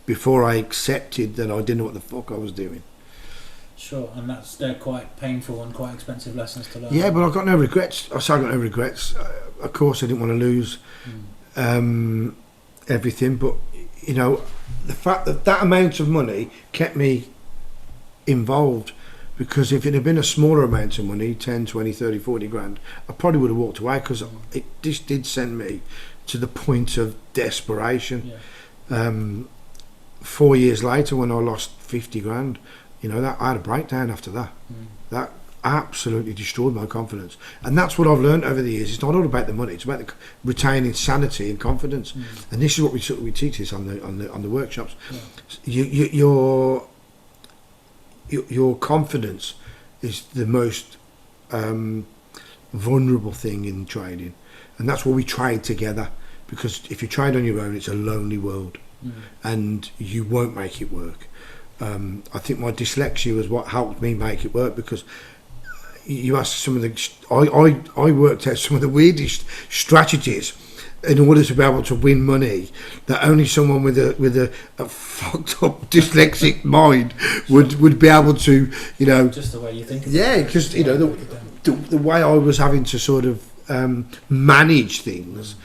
before I accepted that I didn't know what the fuck I was doing. Sure, and they're quite painful and quite expensive lessons to learn. Yeah, but I've got no regrets. I say I've got no regrets. Of course, I didn't want to lose everything, but you know, the fact that amount of money kept me involved, because if it had been a smaller amount of money, 10, 20, 30, 40 grand, I probably would have walked away, because it just did send me to the point of desperation. Yeah. 4 years later, when I lost 50 grand, that I had a breakdown after that. That absolutely destroyed my confidence, and that's what I've learned over the years. It's not all about the money; it's about retaining sanity and confidence. And this is what we teach this on the workshops. Yeah. Your confidence is the most vulnerable thing in trading, and that's why we trade together. Because if you trade on your own, it's a lonely world, and you won't make it work. I think my dyslexia was what helped me make it work, because you asked some of the... I worked out some of the weirdest strategies in order to be able to win money that only someone with a fucked up dyslexic mind would be able to, Just the way you think. Yeah, because, the way I was having to sort of manage things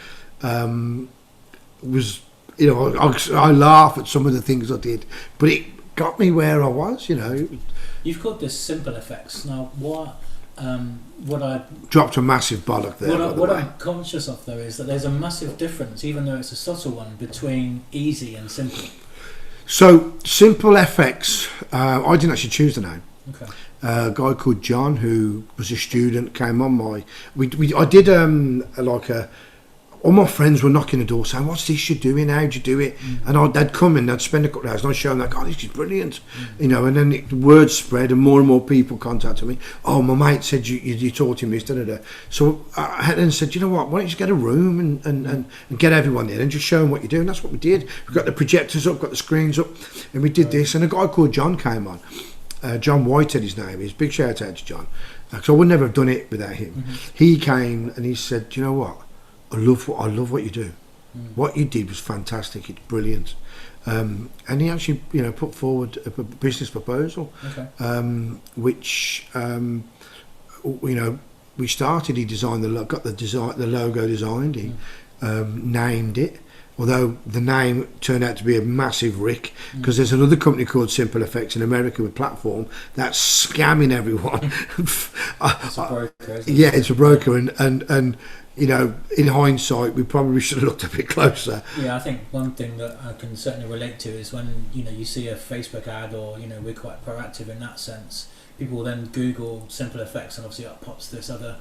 was, I laugh at some of the things I did, but it got me where I was, You've called this simple effects. Now, what I dropped a massive bollock there. What I'm conscious of, though, is that there's a massive difference, even though it's a subtle one, between easy and simple. So, Simple FX, I didn't actually choose the name. Okay. A guy called John, who was a student, came on my... I did all my friends were knocking the door saying, "What's this you're doing? How'd you do it?" And they'd come in, they'd spend a couple of hours, and I'd show them, like, "Oh, this is brilliant," and then the word spread, and more people contacted me. "Oh, my mate said you taught him this, da-da-da." So I then said, "You know what? Why don't you get a room and get everyone in and just show them what you do?" And that's what we did. We got the projectors up, got the screens up, and we did this. And a guy called John came on. John Whitehead, his name is. Big shout out to John, because I would never have done it without him. He came and he said, "You know what? I love what you do. What you did was fantastic. It's brilliant." And he actually, put forward a business proposal, which, we started. He designed got the logo designed. He named it. Although the name turned out to be a massive rick, because there's another company called Simple Effects in America with Platform that's scamming everyone. It's a broker, isn't it? Yeah, it's a broker, and in hindsight, we probably should have looked a bit closer. Yeah, I think one thing that I can certainly relate to is when you see a Facebook ad, or we're quite proactive in that sense. People will then Google Simple Effects, and obviously up pops this other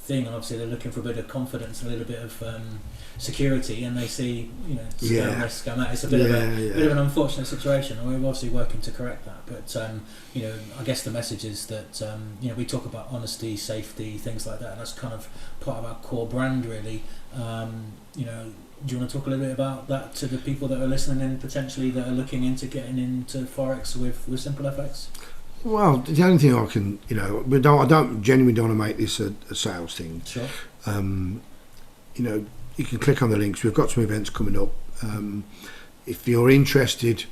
thing, and obviously they're looking for a bit of confidence, a little bit of security, and they see scam this, scam that. It's a bit of an unfortunate situation, and we're obviously working to correct that. But I guess the message is that we talk about honesty, safety, things like that, and that's kind of part of our core brand, really. Do you want to talk a little bit about that to the people that are listening in, potentially, that are looking into getting into Forex with Simple FX? Well, the only thing I can, I don't genuinely want to make this a sales thing. Sure. You can click on the links. We've got some events coming up. If you're interested,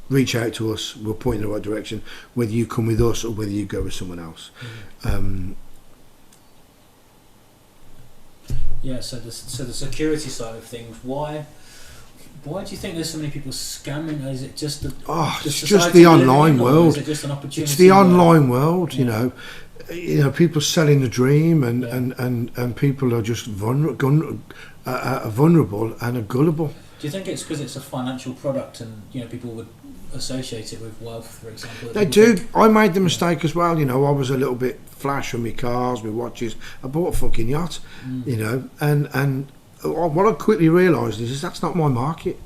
reach out to us. We'll point in the right direction, whether you come with us or whether you go with someone else. So the security side of things, why do you think there's so many people scamming? Is it just it's just the online world? Is it just an opportunity? It's the online world, people selling the dream, and people are just vulnerable and are gullible. Do you think it's because it's a financial product, and people would associate it with wealth, for example? They do. I made the mistake as well. I was a little bit flash on my cars, my watches. I bought a fucking yacht, and what I quickly realised is that's not my market.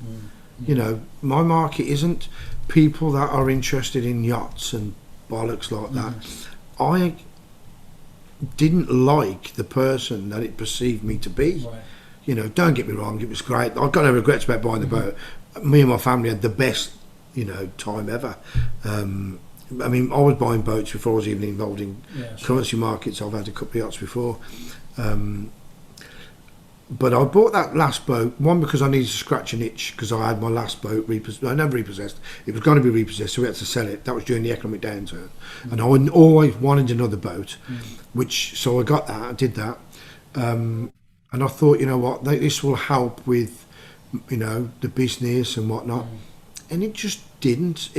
My market isn't people that are interested in yachts and bollocks like that. I didn't like the person that it perceived me to be. Right. Don't get me wrong, it was great. I've got no regrets about buying the boat. Me and my family had the best, time ever. I was buying boats before I was even involved in currency markets. I've had a couple of yachts before. But I bought that last boat, one, because I needed to scratch an itch, because I had my last boat never repossessed. It was going to be repossessed, so we had to sell it. That was during the economic downturn. And I always wanted another boat, so I got that, I did that. And I thought, this will help with, the business and whatnot. And it just didn't.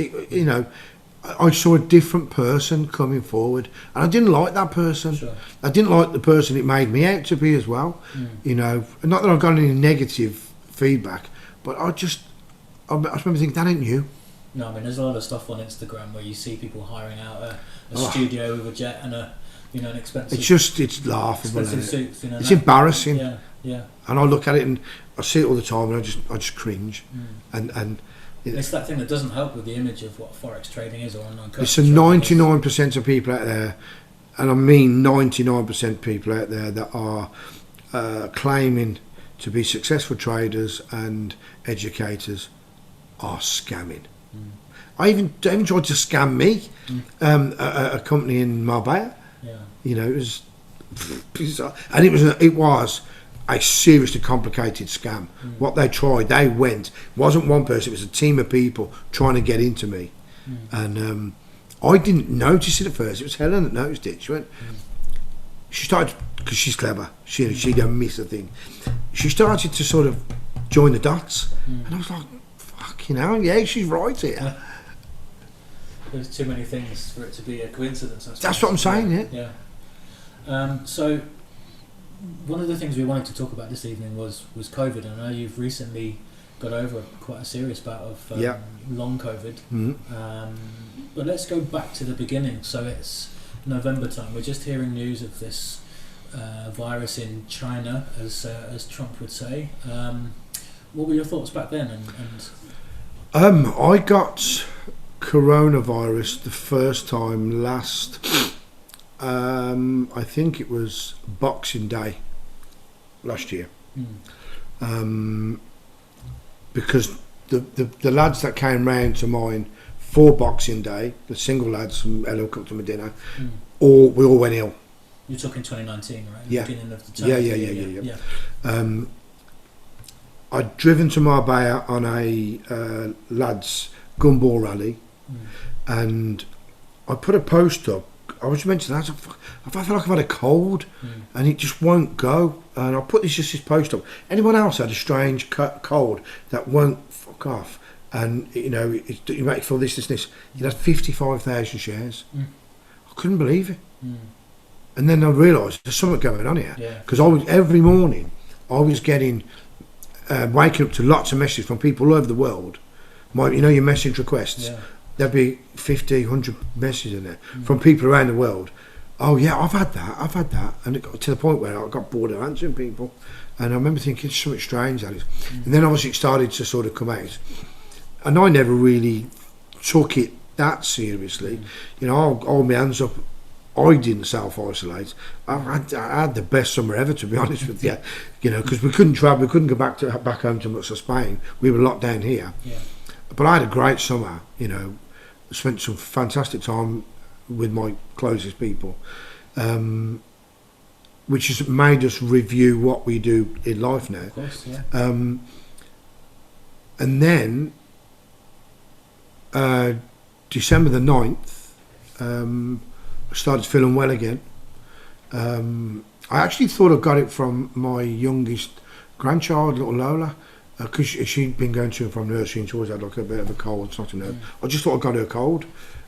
I saw a different person coming forward, and I didn't like that person. Sure. I didn't like the person it made me out to be as well. You know, not that I've got any negative feedback, but I remember thinking, that ain't you. No, I mean, there's a lot of stuff on Instagram where you see people hiring out a studio with a jet and an expensive. It's laughable. Expensive suits, it's embarrassing. Yeah, yeah. And I look at it and I see it all the time, and I just cringe. And it's that thing that doesn't help with the image of what forex trading is or online currency. It's 99% of people out there, and I mean 99% people out there that are claiming to be successful traders and educators are scamming. I even tried to scam me, a company in Marbella. Yeah. You know, it was bizarre, and it was a seriously complicated scam. What they tried, it wasn't one person, it was a team of people trying to get into me. And I didn't notice it at first. It was Helen that noticed it. She went, she started, because she's clever, she don't miss a thing. She started to sort of join the dots, and I was like, fucking hell, yeah, she's right here. There's too many things for it to be a coincidence, I suppose. That's what I'm saying, yeah. So one of the things we wanted to talk about this evening was COVID. I know you've recently got over quite a serious bout of long COVID. But let's go back to the beginning. So it's November time. We're just hearing news of this virus in China, as Trump would say. What were your thoughts back then? I got coronavirus the first time last. I think it was Boxing Day last year, because the lads that came round to mine for Boxing Day, the single lads from Hello Cooked to my dinner, we all went ill. You're talking 2019, right? Yeah. Beginning of the term. Yeah. I'd driven to Marbella on a lads gumball rally, and I put a post up. I was mentioning that I feel like I've had a cold, and it just won't go. And I put this post up. Anyone else had a strange cold that won't fuck off, and you know, you make you feel this. It had 55,000 shares. I couldn't believe it. And then I realised there's something going on here, because every morning I was getting waking up to lots of messages from people all over the world. Your message requests. Yeah. There'd be 50, 100 messages in there from people around the world. Oh yeah, I've had that, and it got to the point where I got bored of answering people, and I remember thinking, it's something strange, Alex. And then obviously it started to sort of come out, and I never really took it that seriously. I'll hold my hands up. I didn't self-isolate. I had the best summer ever, to be honest with you. Because we couldn't travel, we couldn't go back home to much of Spain. We were locked down here. Yeah. But I had a great summer. Spent some fantastic time with my closest people, which has made us review what we do in life now. Of course, yeah. And then December the 9th, I started feeling well again. I actually thought I got it from my youngest grandchild, little Lola, because she'd been going to and from nursery and she always had like a bit of a cold, something else. I just thought I got her cold,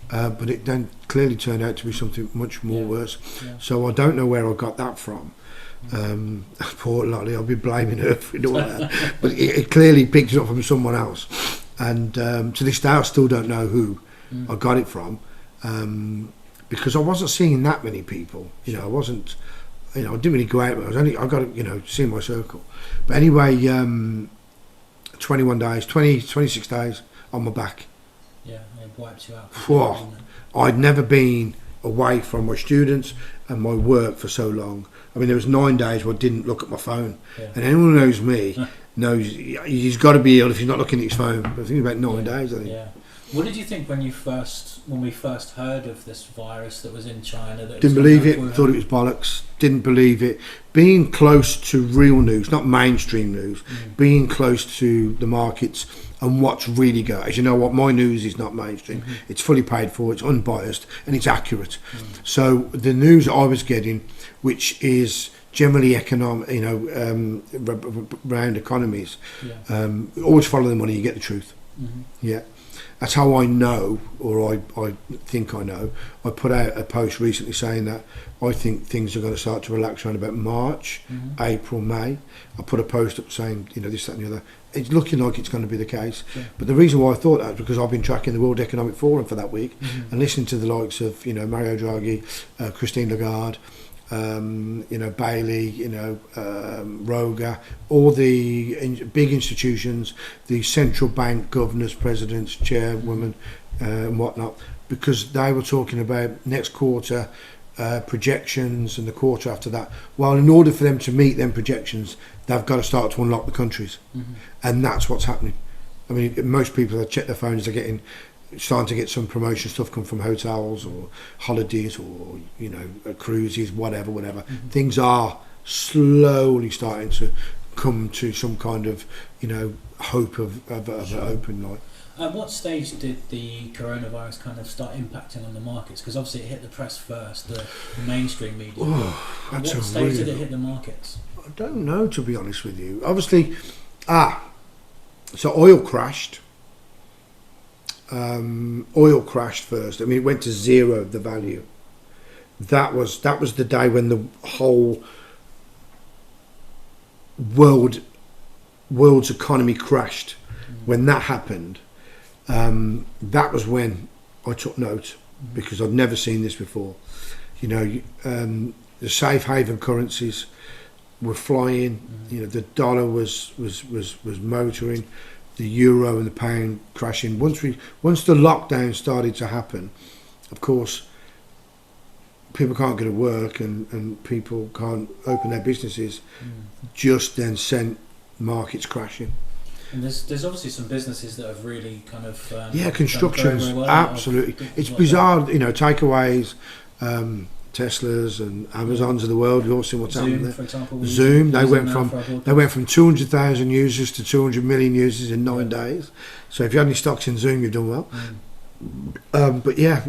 but it then clearly turned out to be something much more worse. Yeah. So I don't know where I got that from. Poor Lolly, I'll be blaming her for all that. But it clearly picked it up from someone else. And to this day I still don't know who I got it from. Because I wasn't seeing that many people, I wasn't, I didn't really go out, but I got it, seeing my circle. But anyway, 26 days on my back. Yeah, it wiped you out. Whoa. I'd never been away from my students and my work for so long. I mean, there was 9 days where I didn't look at my phone. Yeah. And anyone who knows me knows he's got to be ill if he's not looking at his phone. But I think about 9 days, I think. Yeah. What did you think when we first heard of this virus that was in China? Didn't believe it, thought it was bollocks, didn't believe it. Being close to real news, not mainstream news, being close to the markets and what's really going. As you know what, my news is not mainstream. It's fully paid for, it's unbiased, and it's accurate. So the news I was getting, which is generally economic, around economies, always follow the money, you get the truth. Yeah. That's how I know, or I think I know. I put out a post recently saying that I think things are going to start to relax around about March, April, May. I put a post up saying, this, that and the other. It's looking like it's going to be the case. Yeah. But the reason why I thought that is because I've been tracking the World Economic Forum for that week and listening to the likes of, Mario Draghi, Christine Lagarde, Bailey, Roger, all the big institutions, the central bank governors, presidents, chairwomen, and whatnot, because they were talking about next quarter projections and the quarter after that. Well, in order for them to meet them projections, they've got to start to unlock the countries, and that's what's happening. I mean, most people that check their phones are starting to get some promotion stuff come from hotels or holidays or cruises, whatever. Things are slowly starting to come to some kind of hope of an open light. At what stage did the coronavirus kind of start impacting on the markets? Because obviously it hit the press first, the mainstream media. At what stage did it hit the markets? I don't know, to be honest with you. Obviously, so oil crashed. Oil crashed first. I mean, it went to zero, the value. That was the day when the whole world's economy crashed. When that happened, that was when I took note, because I'd never seen this before. The safe haven currencies were flying. The dollar was motoring. The euro and the pound crashing. Once the lockdown started to happen, of course, people can't go to work and people can't open their businesses. Just then sent markets crashing. And there's obviously some businesses that have really kind of constructions, very well. Absolutely. It's bizarre, takeaways, Teslas and Amazons of the world. We've all seen what's happening there. For example, Zoom, they went from 200,000 users to 200 million users in 9 days. So if you have any stocks in Zoom, you've done well. But yeah.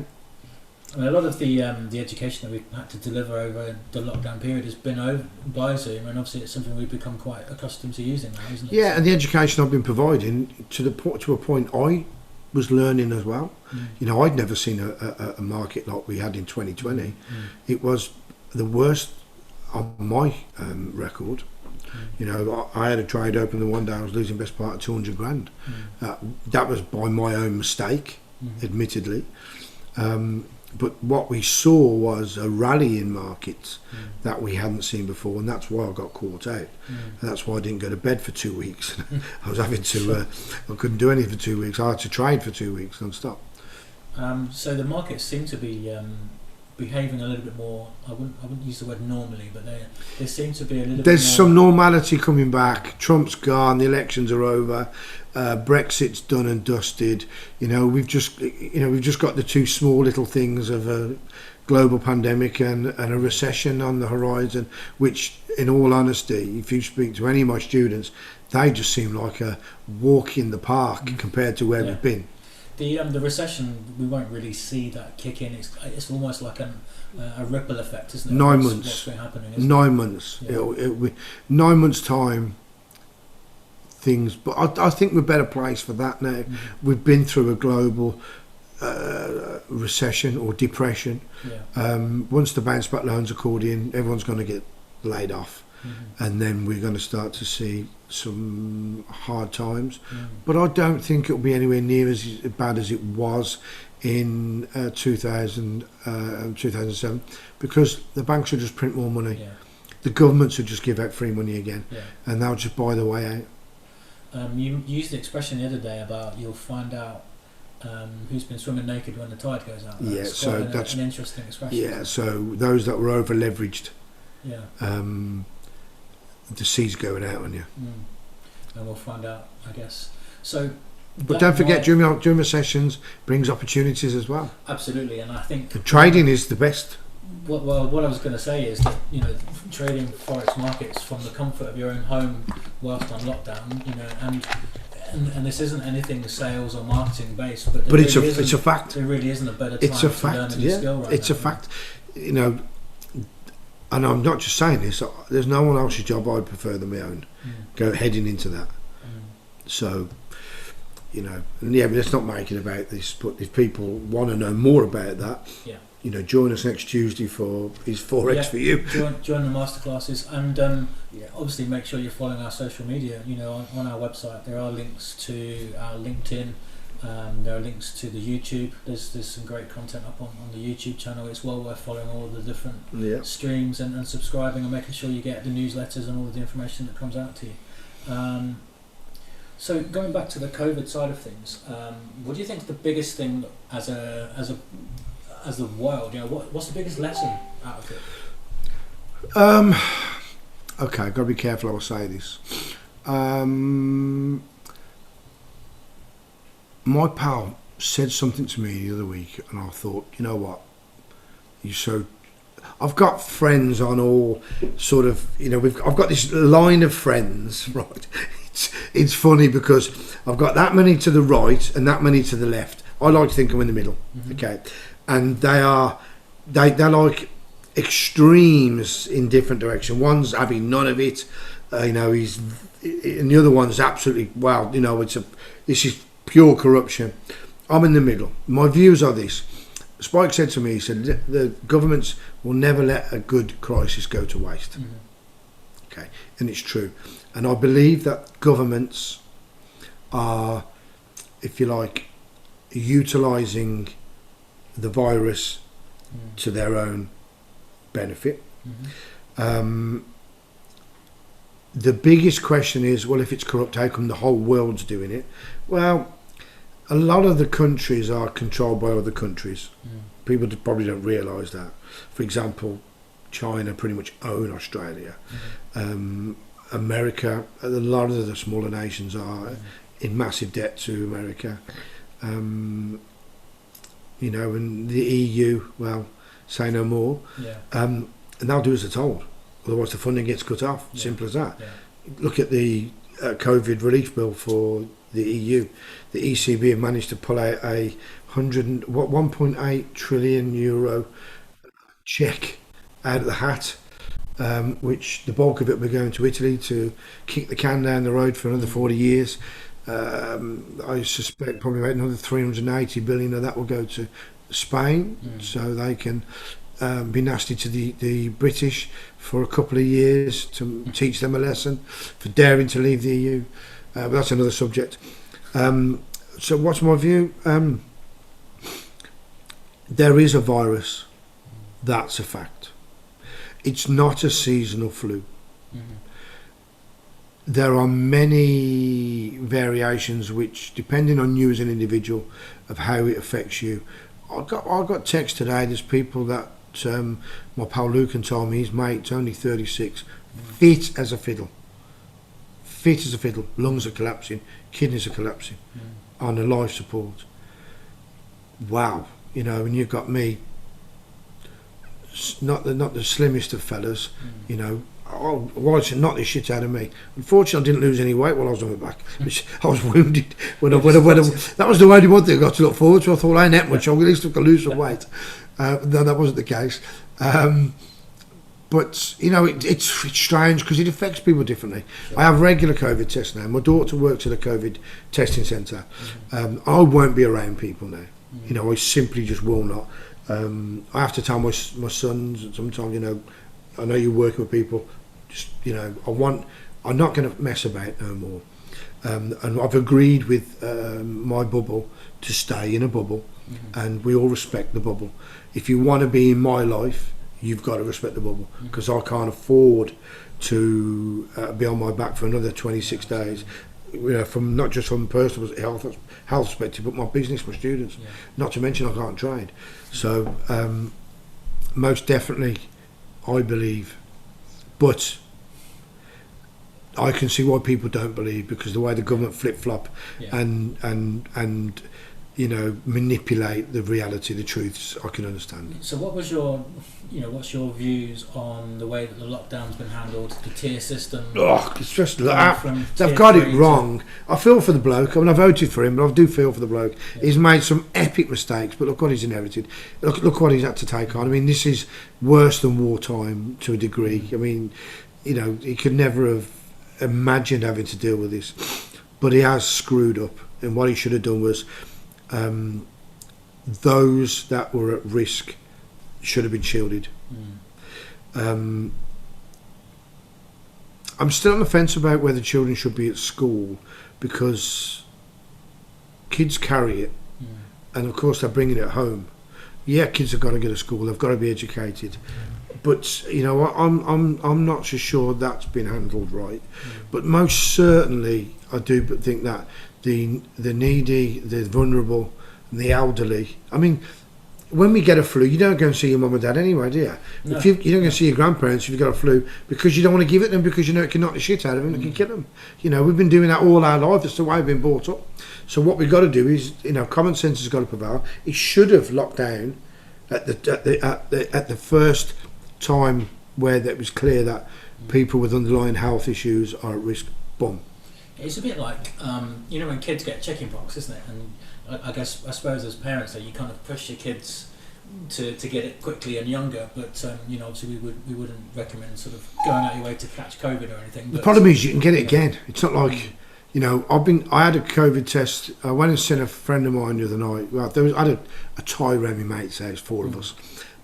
I mean, a lot of the education that we've had to deliver over the lockdown period has been over by Zoom, and obviously it's something we've become quite accustomed to using now, isn't it? Yeah, and the education I've been providing to a point I was learning as well. I'd never seen a market like we had in 2020. It was the worst on my record. I had a trade open and one day I was losing best part of 200 grand. That was by my own mistake, admittedly. But what we saw was a rally in markets that we hadn't seen before, and that's why I got caught out. And that's why I didn't go to bed for 2 weeks. I was having to, I couldn't do anything for 2 weeks. I had to trade for 2 weeks non-stop. So the markets seem to be behaving a little bit more. I wouldn't use the word normally, but they seem to be a little. There's bit more. some normality coming back. Trump's gone. The elections are over. Brexit's done and dusted. We've just got the two small little things of a global pandemic and a recession on the horizon, which, in all honesty, if you speak to any of my students, they just seem like a walk in the park compared to where we've been. The recession, we won't really see that kick in. It's almost like a ripple effect, isn't it? 9 months. What's been happening? 9 months. Yeah. It'll be 9 months' time. Things, but I think we're better placed for that now. We've been through a global recession or depression. Once the bounce back loans are called in, everyone's going to get laid off, and then we're going to start to see some hard times. But I don't think it'll be anywhere near as bad as it was in 2000 and 2007, because the banks will just print more money. The governments will just give out free money again, and they'll just buy the way out. You used the expression the other day about you'll find out who's been swimming naked when the tide goes out. That's an interesting expression. Yeah, so those that were over leveraged, the sea's going out on you. And we'll find out, I guess. So, but don't forget, during recessions brings opportunities as well. Absolutely, and I think trading is the best. Well, what I was going to say is that trading forex markets from the comfort of your own home whilst on lockdown, and this isn't anything sales or marketing based, but it's a fact. There really isn't a better time to learn a new skill right now. It's a fact. And I'm not just saying this. There's no one else's job I'd prefer than my own. Heading into that. So you know, and yeah, but let's not make it about this. But if people want to know more about that, Yeah. you know, join us next Tuesday for his 4X for you. Join the masterclasses, and obviously make sure you're following our social media. You know, on our website there are links to our LinkedIn. There are links to the YouTube. There's some great content up on the YouTube channel. It's well worth following all the different streams and subscribing and making sure you get the newsletters and all of the information that comes out to you. So going back to the COVID side of things, what do you think is the biggest thing as a world? You know, what's the biggest lesson out of it? Okay, I've got to be careful how I say this. My pal said something to me the other week, and I thought, you know what? I've got friends on all sort of, you know, I've got this line of friends, right? It's funny because I've got that many to the right and that many to the left. I like to think I'm in the middle, okay? And they're like extremes in different directions. One's having none of it, you know, and the other one's absolutely, wow, you know, this is pure corruption. I'm in the middle. My views are this. Spike said to me, he said, the governments will never let a good crisis go to waste. Okay, and it's true. And I believe that governments are, if you like, utilising the virus to their own benefit. The biggest question is, well, if it's corrupt, how come the whole world's doing it? Well, a lot of the countries are controlled by other countries. People probably don't realise that. For example, China pretty much own Australia. America, a lot of the smaller nations are in massive debt to America. You know, and the EU, well, say no more. And they'll do as they're told. Otherwise the funding gets cut off. Simple as that. Look at the COVID relief bill for the EU. The ECB have managed to pull out a 1.8 trillion euro cheque out of the hat, which the bulk of it will be going to Italy to kick the can down the road for another 40 years. I suspect probably about another 380 billion of that will go to Spain, so they can be nasty to the British for a couple of years to teach them a lesson for daring to leave the EU. But that's another subject. So what's my view? There is a virus. That's a fact. It's not a seasonal flu. There are many variations which, depending on you as an individual, of how it affects you. I got text today. There's people that my pal Luke told me his mate's only 36, fit as a fiddle. Fit as a fiddle. Lungs are collapsing, kidneys are collapsing, on a life support. Wow, you know, and you've got me, not the slimmest of fellas, you know. Why should knock this shit out of me? Unfortunately, I didn't lose any weight while I was on my back. I was wounded when I that was the only one thing I got to look forward to. I thought I ain't that much. I'll at least lose some weight. No, that wasn't the case. But you know, it's strange because it affects people differently. Sure. I have regular COVID tests now. My daughter works at a COVID testing centre. I won't be around people now. You know, I simply just will not. I have to tell my sons sometimes. You know, I know you're working with people. Just, you know, I'm not going to mess about no more. And I've agreed with my bubble to stay in a bubble, and we all respect the bubble. If you want to be in my life, you've got to respect the bubble, because I can't afford to be on my back for another 26 days. You know, from not just from personal health perspective, but my business, my students. Not to mention I can't trade. So most definitely, I believe, but I can see why people don't believe, because the way the government flip-flop and you know, manipulate the reality, the truths, I can understand. So what's your views on the way that the lockdown's been handled, the tier system? Oh, it's just they've got it wrong. I feel for the bloke. I mean, I voted for him, but I do feel for the bloke. He's made some epic mistakes, but look what he's inherited. Look what he's had to take on. I mean, this is worse than wartime to a degree. I mean, you know, he could never have imagined having to deal with this, but he has screwed up. and what he should have done was those that were at risk should have been shielded. I'm still on the fence about whether children should be at school, because kids carry it, and of course they're bringing it home. Yeah, kids have got to go to school, they've got to be educated, but you know, I'm not so sure that's been handled right. But most certainly I do think that the needy, the vulnerable and the elderly, I mean, when we get a flu, you don't go and see your mum and dad anyway, do you? No. If you don't go and see your grandparents if you've got a flu, because you don't want to give it them, because you know it can knock the shit out of them, it can kill them. You know, we've been doing that all our life. That's the way we've been brought up. So what we've got to do is, you know, common sense has got to prevail. It should have locked down at the first time where it was clear that people with underlying health issues are at risk. Boom. It's a bit like, you know, when kids get chickenpox, isn't it? And I suppose as parents, you kind of push your kids to get it quickly and younger, but you know, obviously we wouldn't recommend sort of going out your way to catch COVID or anything. The problem is you can get it again. It's not like, you know, I had a COVID test. I went and seen a friend of mine the other night. Well, I had a tie around my mate's house, 4 of us,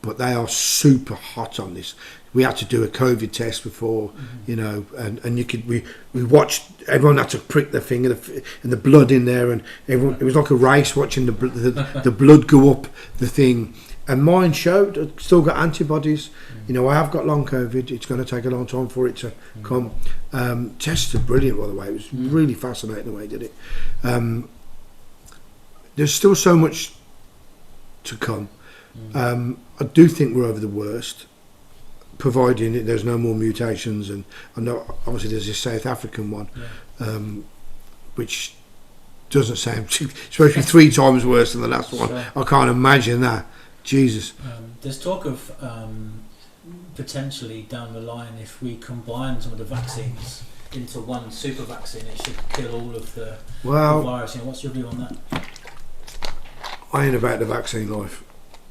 but they are super hot on this. We had to do a COVID test before, you know, and we watched, everyone had to prick their finger and the blood in there, and everyone, it was like a race watching the blood go up the thing. And mine showed I've still got antibodies. You know, I have got long COVID. It's going to take a long time for it to come. Tests are brilliant, by the way. It was really fascinating the way he did it. There's still so much to come. I do think we're over the worst, providing there's no more mutations. And I know obviously there's this South African one, which doesn't sound, it's supposed to be 3 times worse than the last one. Sure. I can't imagine that. Jesus. There's talk of potentially down the line, if we combine some of the vaccines into one super vaccine, it should kill all of the virus. You know, what's your view on that? I ain't about the vaccine life.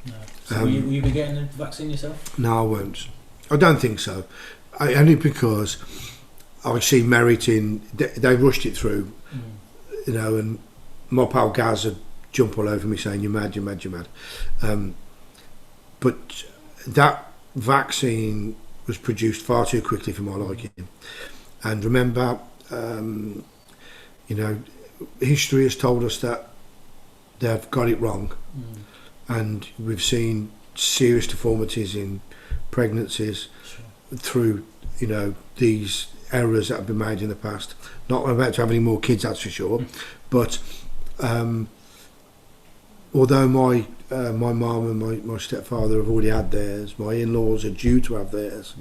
No. So will you be getting the vaccine yourself? No, I won't. I don't think so. Only because I see merit in, they rushed it through, you know, and my pal Gaz would jump all over me saying, you're mad. But that vaccine was produced far too quickly for my liking. And remember, you know, history has told us that they've got it wrong. And we've seen serious deformities in pregnancies through, you know, these errors that have been made in the past. Not about to have any more kids, that's for sure. But although my mum and my stepfather have already had theirs, my in-laws are due to have theirs.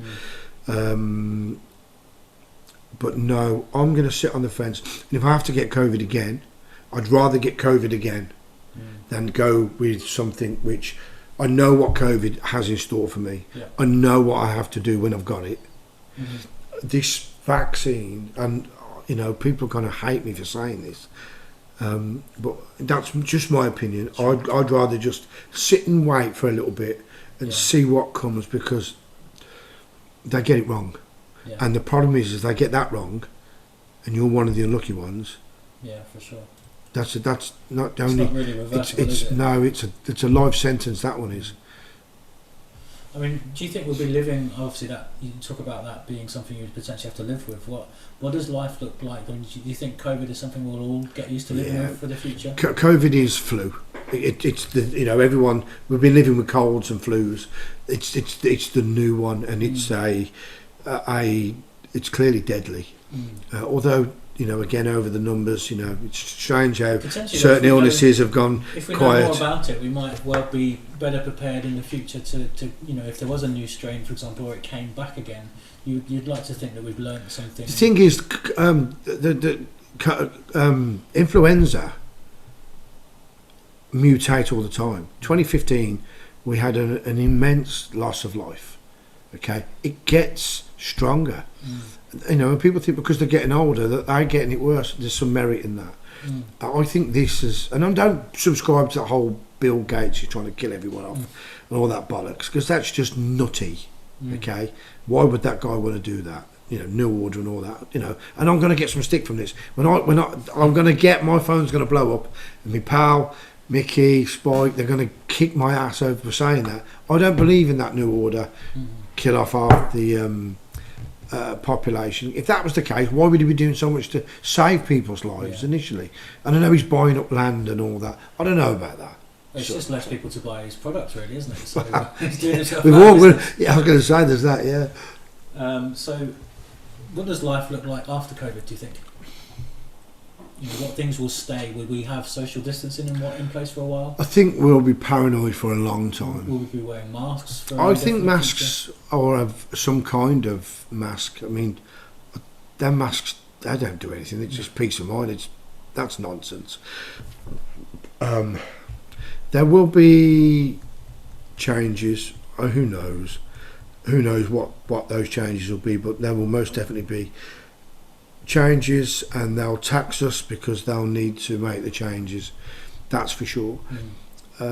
But no, I'm going to sit on the fence. And if I have to get COVID again, I'd rather get COVID again than go with something which I know what COVID has in store for me. I know what I have to do when I've got it. This vaccine, and you know, people kind of hate me for saying this, but that's just my opinion. I'd rather just sit and wait for a little bit and see what comes, because they get it wrong. And the problem is they get that wrong, and you're one of the unlucky ones. Yeah, for sure. That's not only. It's not really reversible, is it? No, it's a life sentence. That one is. I mean, do you think we'll be living? Obviously, that you talk about that being something you potentially have to live with. What does life look like? I mean, do you think COVID is something we'll all get used to living with for the future? COVID is flu. It's the, you know, everyone, we've been living with colds and flus. It's the new one, and it's it's clearly deadly. Although, you know, again, over the numbers, you know, it's strange how certain illnesses have gone quiet. If we know more about it, we might well be better prepared in the future to you know, if there was a new strain, for example, or it came back again, you'd like to think that we've learned something. The thing is, influenza mutate all the time. 2015, we had an immense loss of life. Okay, it gets stronger. You know, and people think because they're getting older that they're getting it worse. There's some merit in that. I think this is, and I don't subscribe to the whole Bill Gates is trying to kill everyone off and all that bollocks, because that's just nutty. Okay, why would that guy want to do that? New Order and all that, and I'm going to get some stick from this. I'm going to get, my phone's going to blow up, and my pal Mickey, Spike, they're going to kick my ass over for saying that. I don't believe in that New Order, kill off half the population. If that was the case, why would he be doing so much to save people's lives initially? And I know he's buying up land and all that. I don't know about that. It's just less people to buy his products, really, isn't it? So he's doing himself. I was going to say there's that, yeah. So, what does life look like after COVID, do you think? What things will stay? Will we have social distancing in place for a while? I think we'll be paranoid for a long time. Will we be wearing masks? I think masks, or have some kind of mask. I mean, them masks, they don't do anything. It's just peace of mind. That's nonsense. There will be changes. Who knows? Who knows what those changes will be? But there will most definitely be changes, and they'll tax us because they'll need to make the changes. That's for sure. But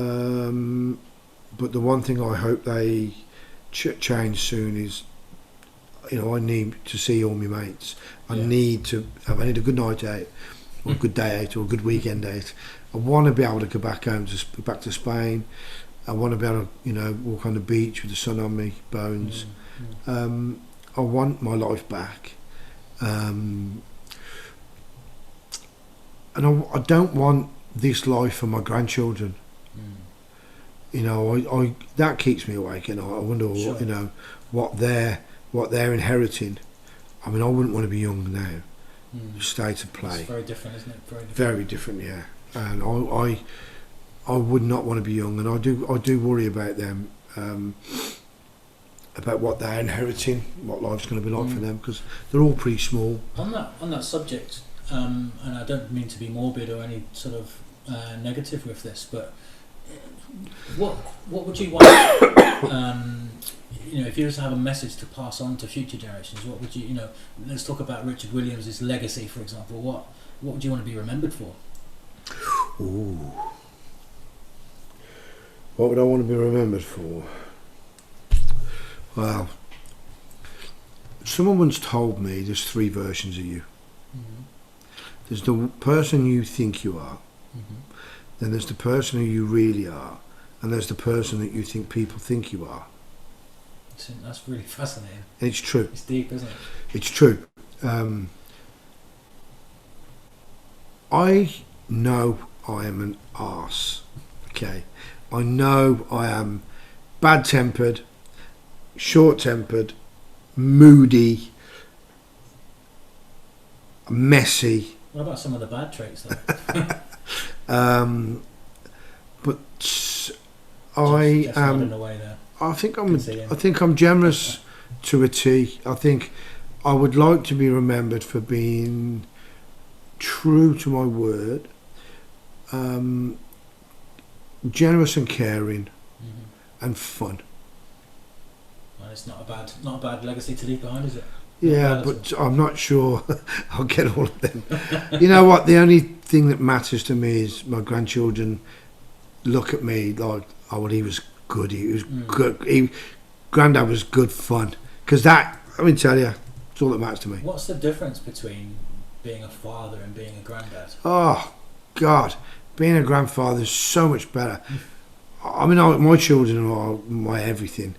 the one thing I hope they change soon is, I need to see all my mates. I need a good night out, or a good day out, or a good weekend out. I want to be able to go back home, back to Spain. I want to be able to, walk on the beach with the sun on me bones. I want my life back. And I don't want this life for my grandchildren. I that keeps me awake, and I wonder what they're inheriting. I mean, I wouldn't want to be young now. State of play. It's very different, isn't it? Very different, yeah. And I would not want to be young, and I do worry about them, about what they're inheriting, what life's going to be like for them, because they're all pretty small. On that subject, and I don't mean to be morbid or any sort of negative with this, but what would you want? If you were to have a message to pass on to future generations, what would you? Let's talk about Richard Williams' legacy, for example. What would you want to be remembered for? Ooh. What would I want to be remembered for? Well, someone once told me there's 3 versions of you. There's the person you think you are, then there's the person who you really are, and there's the person that you think people think you are. That's really fascinating. It's true. It's deep, isn't it? It's true. I know I am an arse. Okay. I know I am bad-tempered, short-tempered, moody, messy. What about some of the bad traits, though? But I am. In a way there. I think I'm generous to a T. I think I would like to be remembered for being true to my word, generous and caring, and fun. Well, it's not a bad legacy to leave behind, is it? Yeah, but I'm not sure I'll get all of them. You know what? The only thing that matters to me is my grandchildren look at me like, oh, well, he was good. He was good. Granddad was good fun. Because that, let me tell you, it's all that matters to me. What's the difference between being a father and being a granddad? Oh, God. Being a grandfather is so much better. I mean, my children are my everything.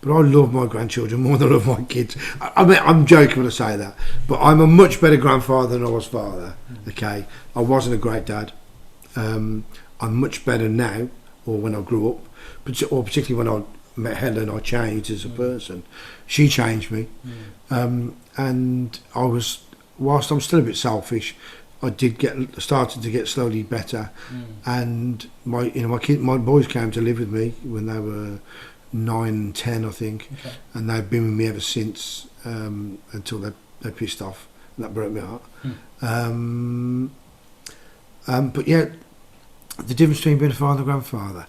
But I love my grandchildren more than I love my kids. I mean, I'm joking when I say that. But I'm a much better grandfather than I was father. Okay? I wasn't a great dad. I'm much better now, or when I grew up. Or particularly when I met Helen, I changed as a person. She changed me. And I was, whilst I'm still a bit selfish, I started to get slowly better. And my boys came to live with me when they were 9 and 10, I think, and they've been with me ever since, until they pissed off, and that broke my heart. But yeah, the difference between being a father and grandfather,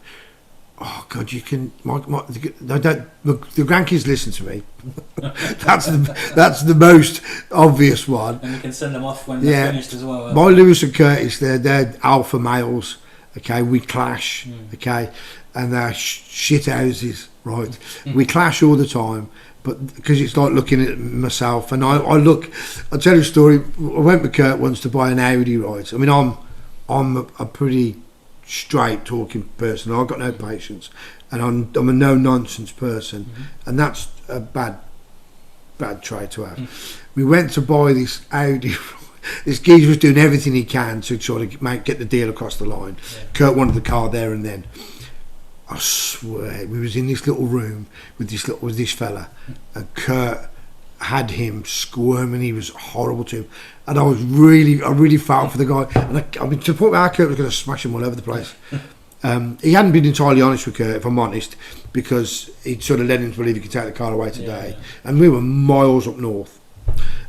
oh God, you can. The grandkids listen to me. that's the most obvious one. And you can send them off when they're finished as well. My Lewis and Curtis, they're alpha males. Okay, we clash. Okay, and they're shit houses. Right, we clash all the time, but because it's like looking at myself, and I'll tell you a story. I went with Kurt once to buy an Audi, right? I mean, I'm a pretty straight talking person. I've got no patience, and I'm a no nonsense person, and that's a bad trait to have. We went to buy this Audi. This geezer was doing everything he can to sort of get the deal across the line. Kurt wanted the car there and then. I swear, we was in this little room with this fella, and Kurt had him squirming. He was horrible to him, and I really felt for the guy. And I mean, to the point where Kurt was going to smash him all over the place. He hadn't been entirely honest with Kurt, if I'm honest, because he'd sort of led him to believe he could take the car away today, and we were miles up north,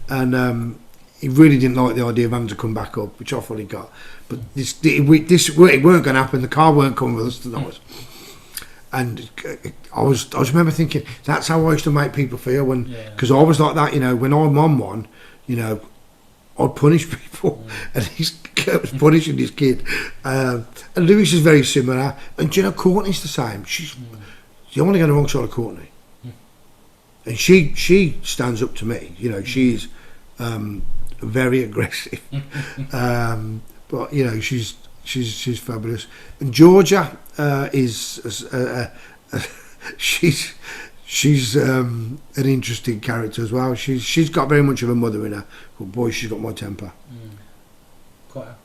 and he really didn't like the idea of having to come back up, which I thought he got. But it weren't going to happen. The car weren't coming with us tonight. And I remember thinking, that's how I used to make people feel because I was like that, when I'm on one, I'd punish people, and Kurt was punishing this kid. And Lewis is very similar, and Courtney's the same. You don't want to go on the wrong side of Courtney, and she stands up to me. She's very aggressive, but she's fabulous. And Georgia is she's an interesting character as well. She's got very much of a mother in her, but boy, she's got my temper. Quite a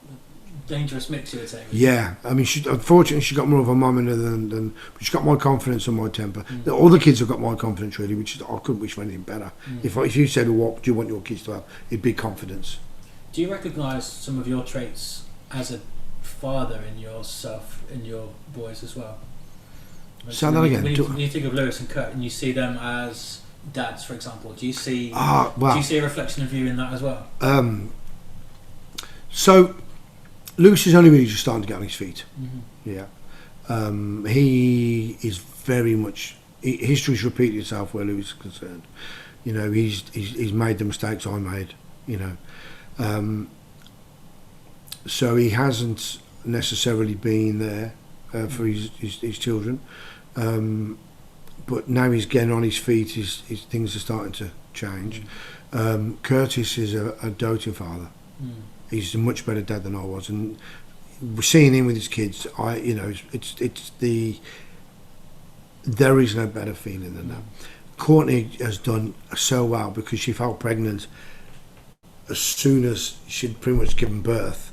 dangerous mix, you would say. Yeah, I mean, unfortunately she got more of a mum in her than but she's got my confidence and my temper. All the kids have got my confidence really, which I couldn't wish for anything better. If you said, well, what do you want your kids to have, it'd be confidence. Do you recognise some of your traits as a father in yourself, in your boys as well? Say that again. When you think of Lewis and Kurt and you see them as dads, for example, do you see a reflection of you in that as well? So Lewis is only really just starting to get on his feet. Yeah. He is very much history's repeated itself where Lewis is concerned. He's made the mistakes I made. So he hasn't necessarily been there for his children, but now he's getting on his feet. His things are starting to change. Curtis is a doting father. He's a much better dad than I was, and we're seeing him with his kids. There is no better feeling than that. Courtney has done so well because she fell pregnant as soon as she'd pretty much given birth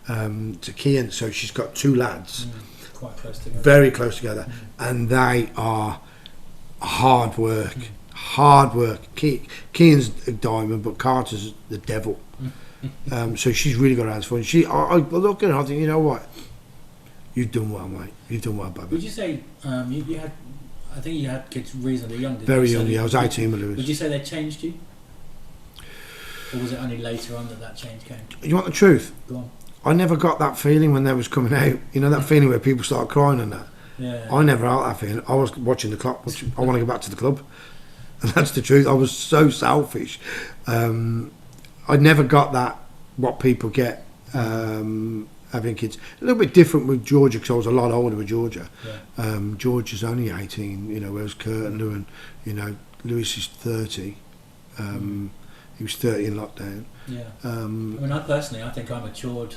to Kian, so she's got two lads quite close together, very close together, and they are hard work. Kian's a diamond, but Carter's the devil. So she's really got her hands full. I look at her, I think, you know what, you've done well, mate. You've done well, baby. Would you say you had? I think you had kids reasonably young. Very young. Yeah, I was 18 with Lewis. Would you say they changed you? Or was it only later on that change came? You want the truth? Go on. I never got that feeling when they was coming out. That feeling where people start crying and that. Yeah. I never had that feeling. I was watching the clock. I want to go back to the club. And that's the truth. I was so selfish. I never got that, what people get having kids. A little bit different with Georgia because I was a lot older with Georgia. Yeah. Georgia's only 18, whereas Kurt and Lewin, Lewis is 30. He was 30 in lockdown. Yeah. I think I matured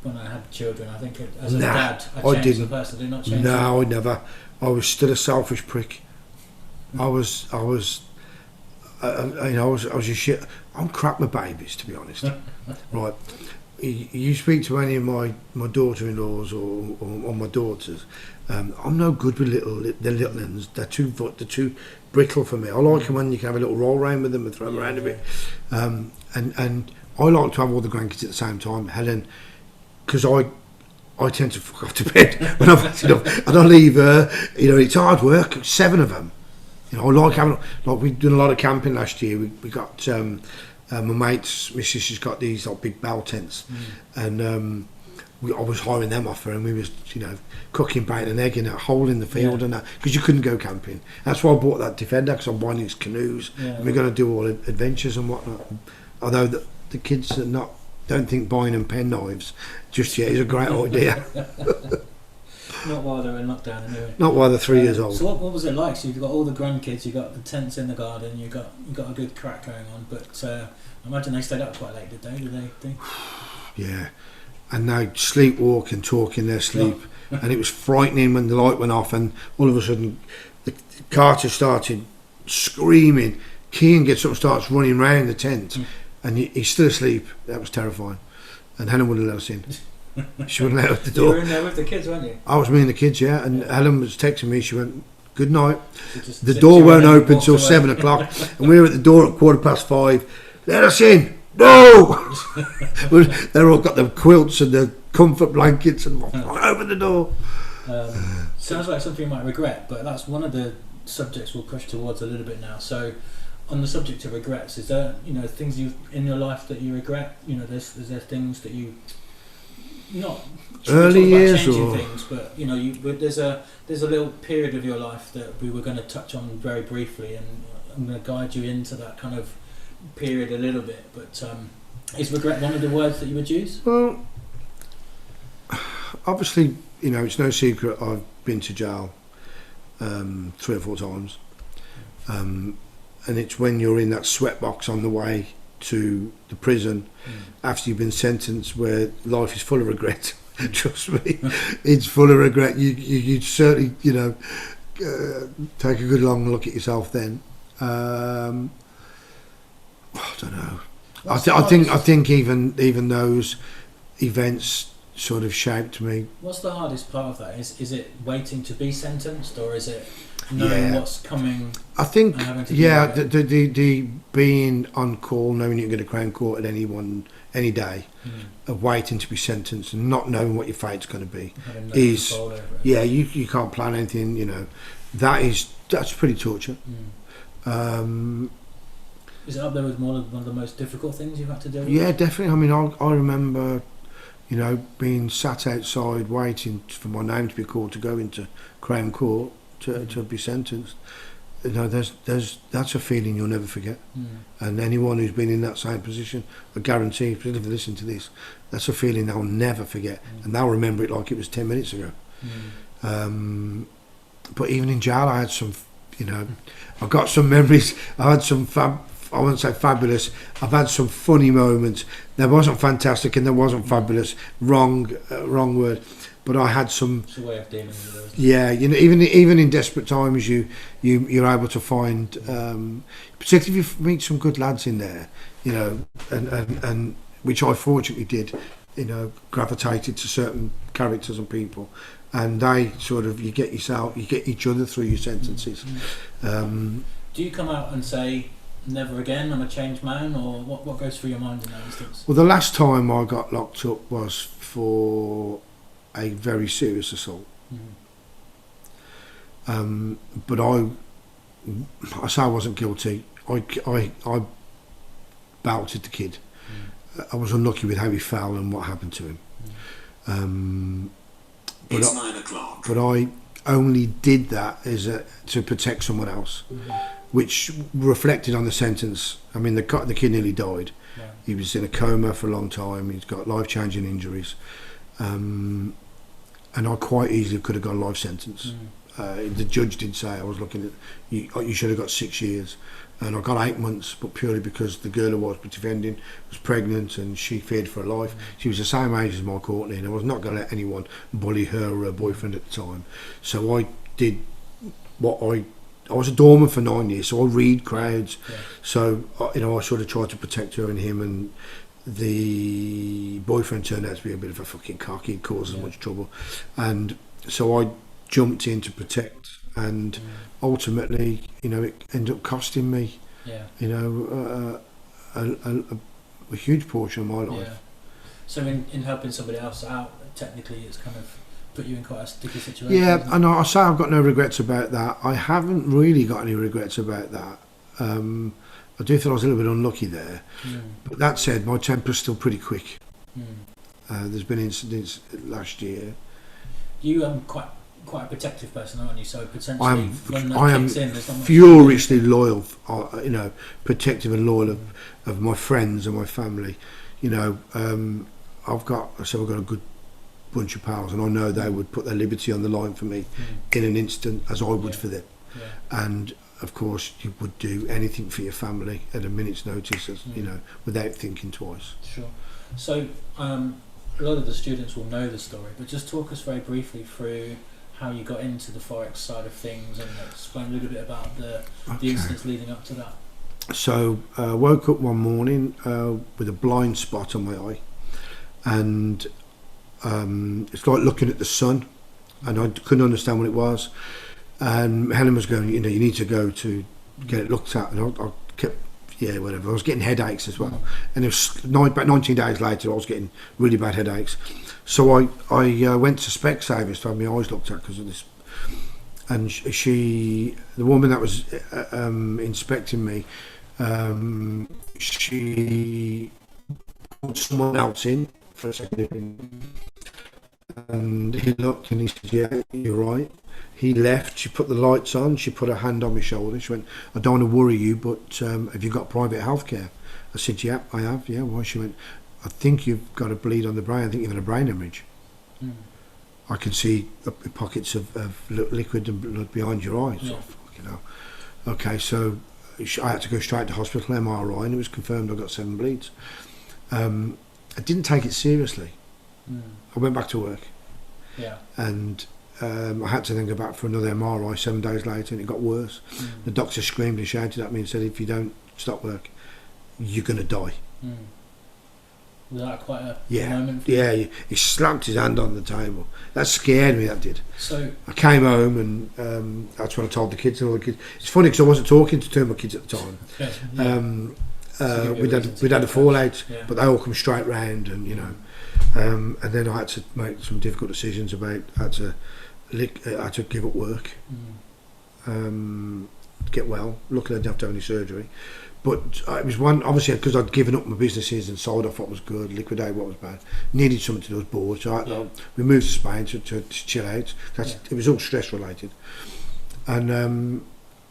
when I had children. I think as a dad, I changed as a person. Did not change. No, I never. I was still a selfish prick. I was a shit. I'm crap with babies, to be honest. Right. You speak to any of my daughter-in-laws or my daughters. I'm no good with the little ones. They're too brittle for me. I like them when you can have a little roll around with them and throw them around a bit. And I like to have all the grandkids at the same time, Helen, because I tend to fuck off to bed when I've had enough, and I leave her. It's hard work. 7 of them. I like having. We've done a lot of camping last year. We got my mate's missus has got these big bell tents, and I was hiring them off her, and we was cooking bacon and egg in a hole in the field and that, because you couldn't go camping. That's why I bought that Defender, because I'm buying these canoes and we're going to do all adventures and whatnot. Although the kids don't think buying them pen knives just yet is a great idea. Not while they're in lockdown anyway. Not while they're 3 years old. So what was it like? So you've got all the grandkids, you've got the tents in the garden, you got a good crack going on, but I imagine they stayed up quite late, did they? Yeah, and they sleepwalk and talk in their sleep, and it was frightening when the light went off, and all of a sudden the Carter started screaming. Kean gets up and starts running round the tent, and he's still asleep. That was terrifying, and Helen wouldn't let us in. She wouldn't let us at the door. You were in there with the kids, weren't you? I was me and the kids, yeah, and Helen was texting me. She went, "Good night." The door won't open till 7 o'clock, and we were at the door at 5:15. Let us in. No. They've all got the quilts and the comfort blankets and open the door. Sounds like something you might regret, but that's one of the subjects we'll push towards a little bit now. So, on the subject of regrets, is there things you in your life that you regret? Is there things that you not early years changing or things, but there's a little period of your life that we were going to touch on very briefly, and I'm going to guide you into that kind of period a little bit. But is regret one of the words that you would use? Well, obviously, it's no secret I've been to jail 3 or 4 times, and it's when you're in that sweatbox on the way to the prison after you've been sentenced where life is full of regret. Trust me, it's full of regret. You certainly take a good long look at yourself then. I don't know. I think even those events sort of shaped me. What's the hardest part of that? Is it waiting to be sentenced, or is it knowing what's coming? I think the being on call, knowing you're going to Crown Court at any day, of waiting to be sentenced and not knowing what your fate's going to be is you can't plan anything. That's pretty torture. Is it up there with one of the most difficult things you've had to do with? Yeah, definitely. I mean, I remember, being sat outside waiting for my name to be called to go into Crown Court to be sentenced. That's a feeling you'll never forget. And anyone who's been in that same position, I guarantee, if you listen to this, that's a feeling they'll never forget, and they'll remember it like it was 10 minutes ago. But even in jail, I had some, I've got some memories. I had some I wouldn't say fabulous. I've had some funny moments. There wasn't fantastic and there wasn't fabulous. Wrong word. But I had some. It's a way of dealing with those. Yeah, even in desperate times, you're able to find, particularly if you meet some good lads in there, and which I fortunately did, gravitated to certain characters and people, and they sort of you get each other through your sentences. Do you come out and say, "Never again, I'm a changed man," or what goes through your mind in that instance? Well, the last time I got locked up was for a very serious assault. But I say I wasn't guilty. I belted the kid. I was unlucky with how he fell and what happened to him. It's 9 o'clock. But I only did that to protect someone else, which reflected on the sentence. I mean, the kid nearly died. Yeah. He was in a coma for a long time. He's got life-changing injuries. And I quite easily could have got a life sentence. The judge did say, I was looking at, you should have got 6 years. And I got 8 months, but purely because the girl who was defending was pregnant and she feared for her life. She was the same age as my Courtney, and I was not going to let anyone bully her or her boyfriend at the time. So I did I was a doorman for 9 years, so I read crowds. Yeah. So, I sort of tried to protect her and him, and the boyfriend turned out to be a bit of a fucking cock. He'd caused us much trouble. And so I jumped in to protect, and ultimately, it ended up costing me, a huge portion of my life. Yeah. So in helping somebody else out, technically it's kind of put you in quite a sticky situation. Yeah, and I say I've got no regrets about that. I haven't really got any regrets about that. I do feel I was a little bit unlucky there. But that said, my temper's still pretty quick. There's been incidents last year. You quite a protective person, aren't you? So potentially I am furiously loyal, protective and loyal of my friends and my family. I've got a good bunch of pals, and I know they would put their liberty on the line for me in an instant, as I would for them. And of course, you would do anything for your family at a minute's notice, as, you know, without thinking twice. Sure. So a lot of the students will know the story, but just talk us very briefly through how you got into the Forex side of things, and explain a little bit about the incidents leading up to that. So I woke up one morning with a blind spot on my eye, and it's like looking at the sun, and I couldn't understand what it was. And Helen was going, you know, you need to go to get it looked at, and I kept, whatever. I was getting headaches as well, and it was about 19 days later I was getting really bad headaches. So I went to Specsavers to have my eyes looked at because of this. And the woman that was inspecting me, she put someone else in for a second opinion. And he looked and he said, yeah, you're right. He left, she put the lights on, she put her hand on my shoulder. She went, I don't want to worry you, but have you got private healthcare? I said, yeah, I have. Yeah, why? She went, I think you've got a bleed on the brain. I think you've had a brain hemorrhage. I can see pockets of liquid and blood behind your eyes. Yeah. You know. Okay, so I had to go straight to hospital, MRI, and it was confirmed I got 7 bleeds. I didn't take it seriously. I went back to work. Yeah. And I had to then go back for another MRI 7 days later, and it got worse. The doctor screamed and shouted at me and said, if you don't stop work, you're going to die. Was that quite a moment? Yeah, he slapped his hand on the table. That scared me, that did. So I came home, and that's when I told the kids and all the kids. It's funny because I wasn't talking to 2 of my kids at the time. We'd had a fallout, but they all come straight round, and you know. And then I had to make some difficult decisions about how to give up work, get well. Luckily I didn't have to have any surgery, but it was one, obviously, because I'd given up my businesses and sold off what was good, liquidated what was bad, needed something to do, I was bored, so we moved to Spain to chill out. It was all stress related, and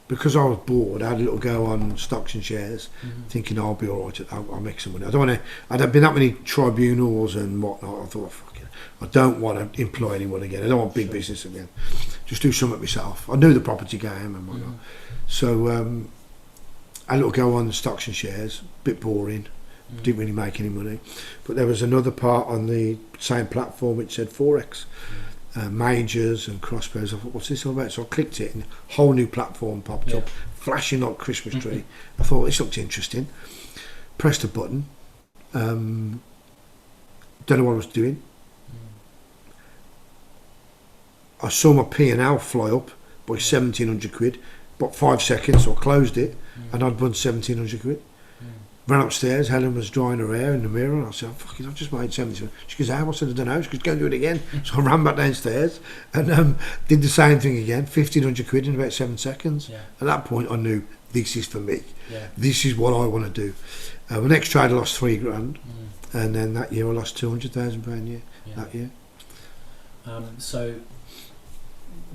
because I was bored, I had a little go on stocks and shares, thinking I'll be all right, I'll make some money. I'd been that many tribunals and whatnot. I thought, fuck it, I don't want to employ anyone again. I don't want big business again. Just do something myself. I knew the property game and whatnot. So I had a little go on stocks and shares, a bit boring, didn't really make any money. But there was another part on the same platform which said Forex. Majors and crossbows. I thought, what's this all about? So I clicked it, and a whole new platform popped up, flashing like a Christmas tree. I thought, this looked interesting. Pressed a button. Don't know what I was doing. I saw my P&L fly up by 1,700 quid. About 5 seconds, so I closed it, and I'd won 1,700 quid. Ran upstairs, Helen was drying her hair in the mirror, and I said, oh, fuck it, I've just made 70. She goes, how? I said, I don't know. She goes, go and do it again. So I ran back downstairs and did the same thing again, 1,500 quid in about 7 seconds. At that point I knew, this is for me. This is what I want to do. My next trade I lost 3 grand, and then that year I lost £200,000 that year. So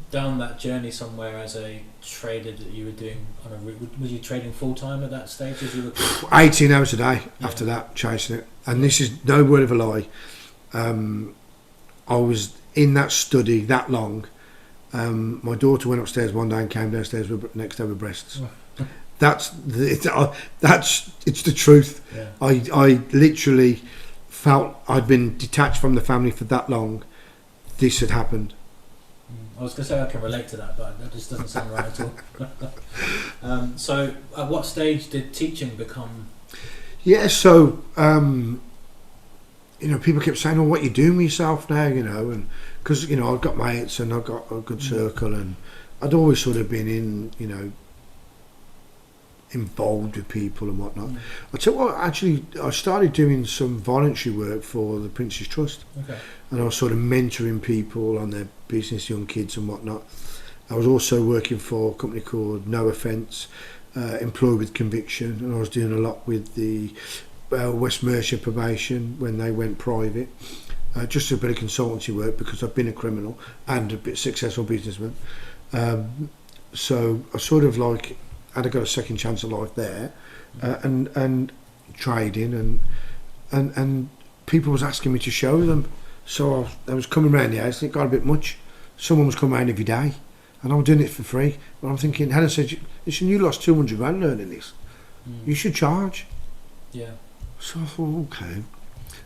down that journey somewhere as a trader that you were doing was you trading full time at that stage? 18 hours a day after that, chasing it. And this is no word of a lie. I was in that study that long. My daughter went upstairs one day and came downstairs next day with breasts. It's the truth. I literally felt I'd been detached from the family for that long. This had happened. I was going to say I can relate to that, but that just doesn't sound right at all. So at what stage did teaching become... So people kept saying, oh, what are you doing with yourself now, and because I've got mates and I've got a good circle, and I'd always sort of been in involved with people and whatnot. I tell you what, actually I started doing some voluntary work for the Prince's Trust, and I was sort of mentoring people on their business, young kids and whatnot. I was also working for a company called No Offence, Employed with Conviction, and I was doing a lot with the West Mercia probation when they went private, just a bit of consultancy work because I've been a criminal and a bit successful businessman. So I sort of I'd got a second chance at life there, and trading, and people was asking me to show them So I was coming round the house and it got a bit much. Someone was coming round every day and I was doing it for free. But I'm thinking, Helen said, listen, you lost 200 grand learning this. You should charge. Yeah. So I thought, okay.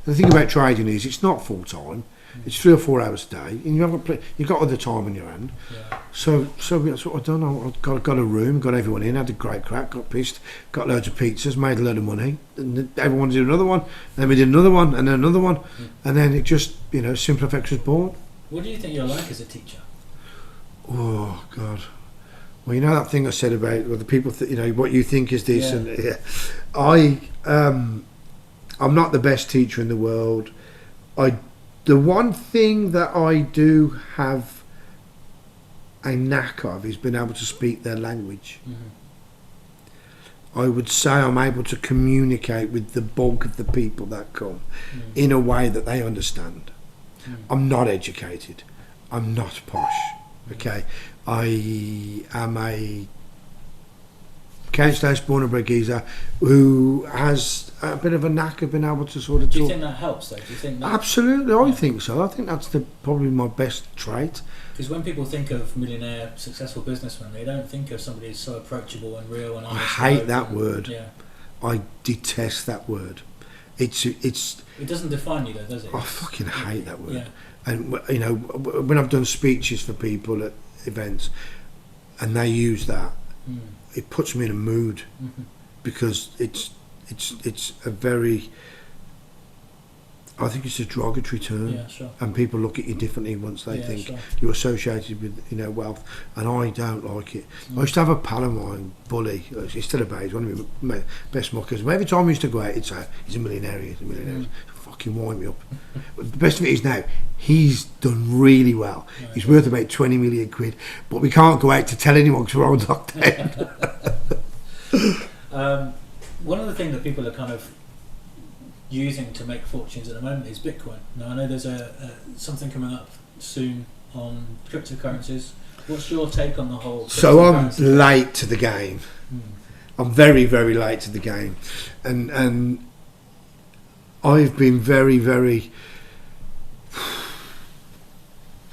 The thing about trading is it's not full time. It's 3 or 4 hours a day, and you've got other time on your hand. Yeah. So that's what I've done. I got a room, got everyone in, had a great crack, got pissed, got loads of pizzas, made a load of money, and then everyone did another one, and then we did another one, and then another one, and then it just, Simple FX was born. What do you think you're like as a teacher? Oh God. Well, that thing I said about the people, what you think is this, and I'm not the best teacher in the world. The one thing that I do have a knack of is being able to speak their language. I would say I'm able to communicate with the bulk of the people that come in a way that they understand. I'm not educated. I'm not posh. Okay, I am a council born and bred geezer who has a bit of a knack of being able to sort of talk. Do you think that helps though? Do you think that? Absolutely, I think so. I think that's probably my best trait. Because when people think of millionaire, successful businessmen, they don't think of somebody who's so approachable and real and honest. I hate that word. Yeah. I detest that word. It doesn't define you though, does it? I fucking hate that word. Yeah. And when I've done speeches for people at events, and they use that, it puts me in a mood because it's a very, I think it's a derogatory term. Yeah, sure. And people look at you differently once they think sure. you're associated with wealth, and I don't like it. I used to have a pal of mine, Bully. He's still about. He's one of my best muckers. Every time we used to go out, he'd say, "He's a millionaire. He's a millionaire." Fucking wind me up. But the best of it is now he's done really well. Right. He's worth about 20 million quid, but we can't go out to tell anyone because we're all locked down. One of the things that people are kind of using to make fortunes at the moment is Bitcoin. Now I know there's something coming up soon on cryptocurrencies. What's your take on the whole? So I'm late to the game. I'm very, very late to the game, and I've been very, very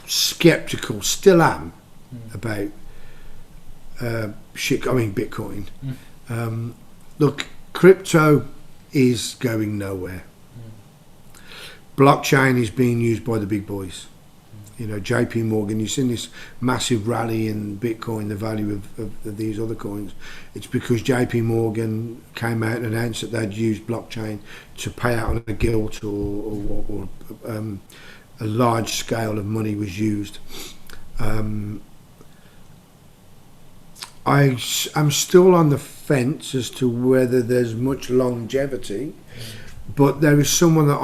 sceptical, still am, about Bitcoin. Look, crypto is going nowhere. Blockchain is being used by the big boys. JP Morgan, you've seen this massive rally in Bitcoin, the value of these other coins. It's because JP Morgan came out and announced that they'd used blockchain to pay out on a gilt or a large scale of money was used. I'm still on the fence as to whether there's much longevity, but there is someone that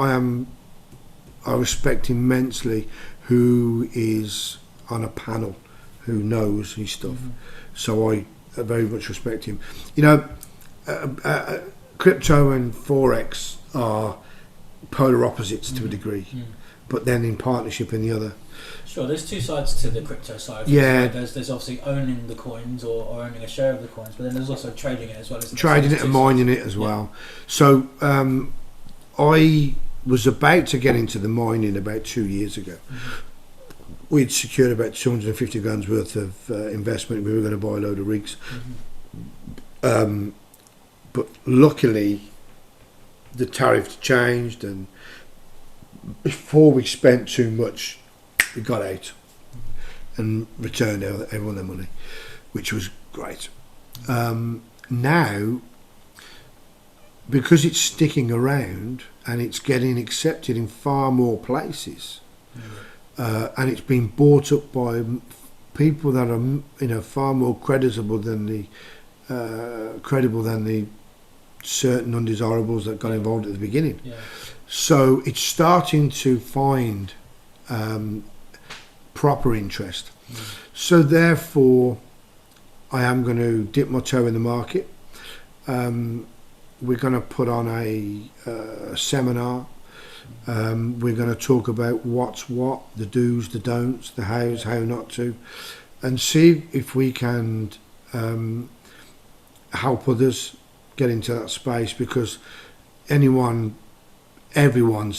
I respect immensely who is on a panel who knows his stuff. So I very much respect him. Crypto and Forex are polar opposites to a degree, but then in partnership in the other. Sure, there's two sides to the crypto side. Yeah. There's obviously owning the coins or owning a share of the coins, but then there's also trading it as well. Trading it and mining it as well. So I was about to get into the mining about 2 years ago. We'd secured about 250 grand's worth of investment. We were going to buy a load of rigs. But luckily, the tariff changed, and before we spent too much, we got out and returned everyone their money, which was great. Now, because it's sticking around and it's getting accepted in far more places, and it's been bought up by people that are far more credible than the certain undesirables that got involved at the beginning. So it's starting to find proper interest. So therefore I am going to dip my toe in the market. We're going to put on a seminar. We're going to talk about what's what, the do's, the don'ts, the hows, how not to, and see if we can help others get into that space, because everyone's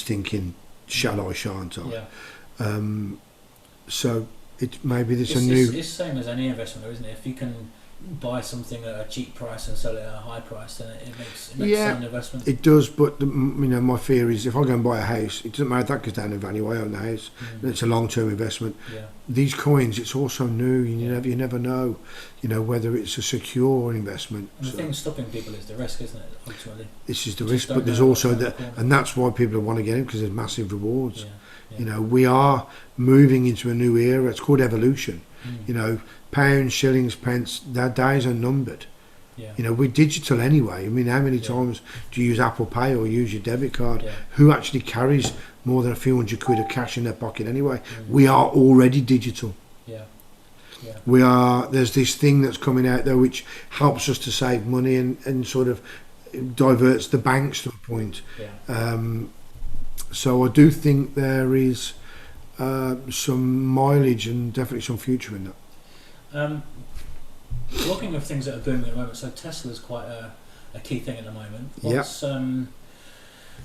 thinking shall I, shan't I? Yeah. So it maybe there's It's a new. it's same as any investment, though, isn't it? If you can buy something at a cheap price and sell it at a high price, then it makes an investment. It does, but my fear is if I go and buy a house, it doesn't matter if that goes down in value. I own the house, and it's a long-term investment. Yeah. These coins, it's also new. You never know, whether it's a secure investment. And the thing stopping people is the risk, isn't it? Ultimately, this is the risk, but there's also and that's why people want to get in, because there's massive rewards. Yeah. We are moving into a new era. It's called evolution. Pounds, shillings, pence, their days are numbered. Yeah. We're digital anyway. I mean, how many times do you use Apple Pay or use your debit card? Yeah. Who actually carries more than a few £100 of cash in their pocket anyway? We are already digital. Yeah. There's this thing that's coming out there which helps us to save money and sort of diverts the banks to a point. Yeah. So I do think there is some mileage and definitely some future in that. Talking of things that are booming at the moment, so Tesla's quite a key thing at the moment. What's, and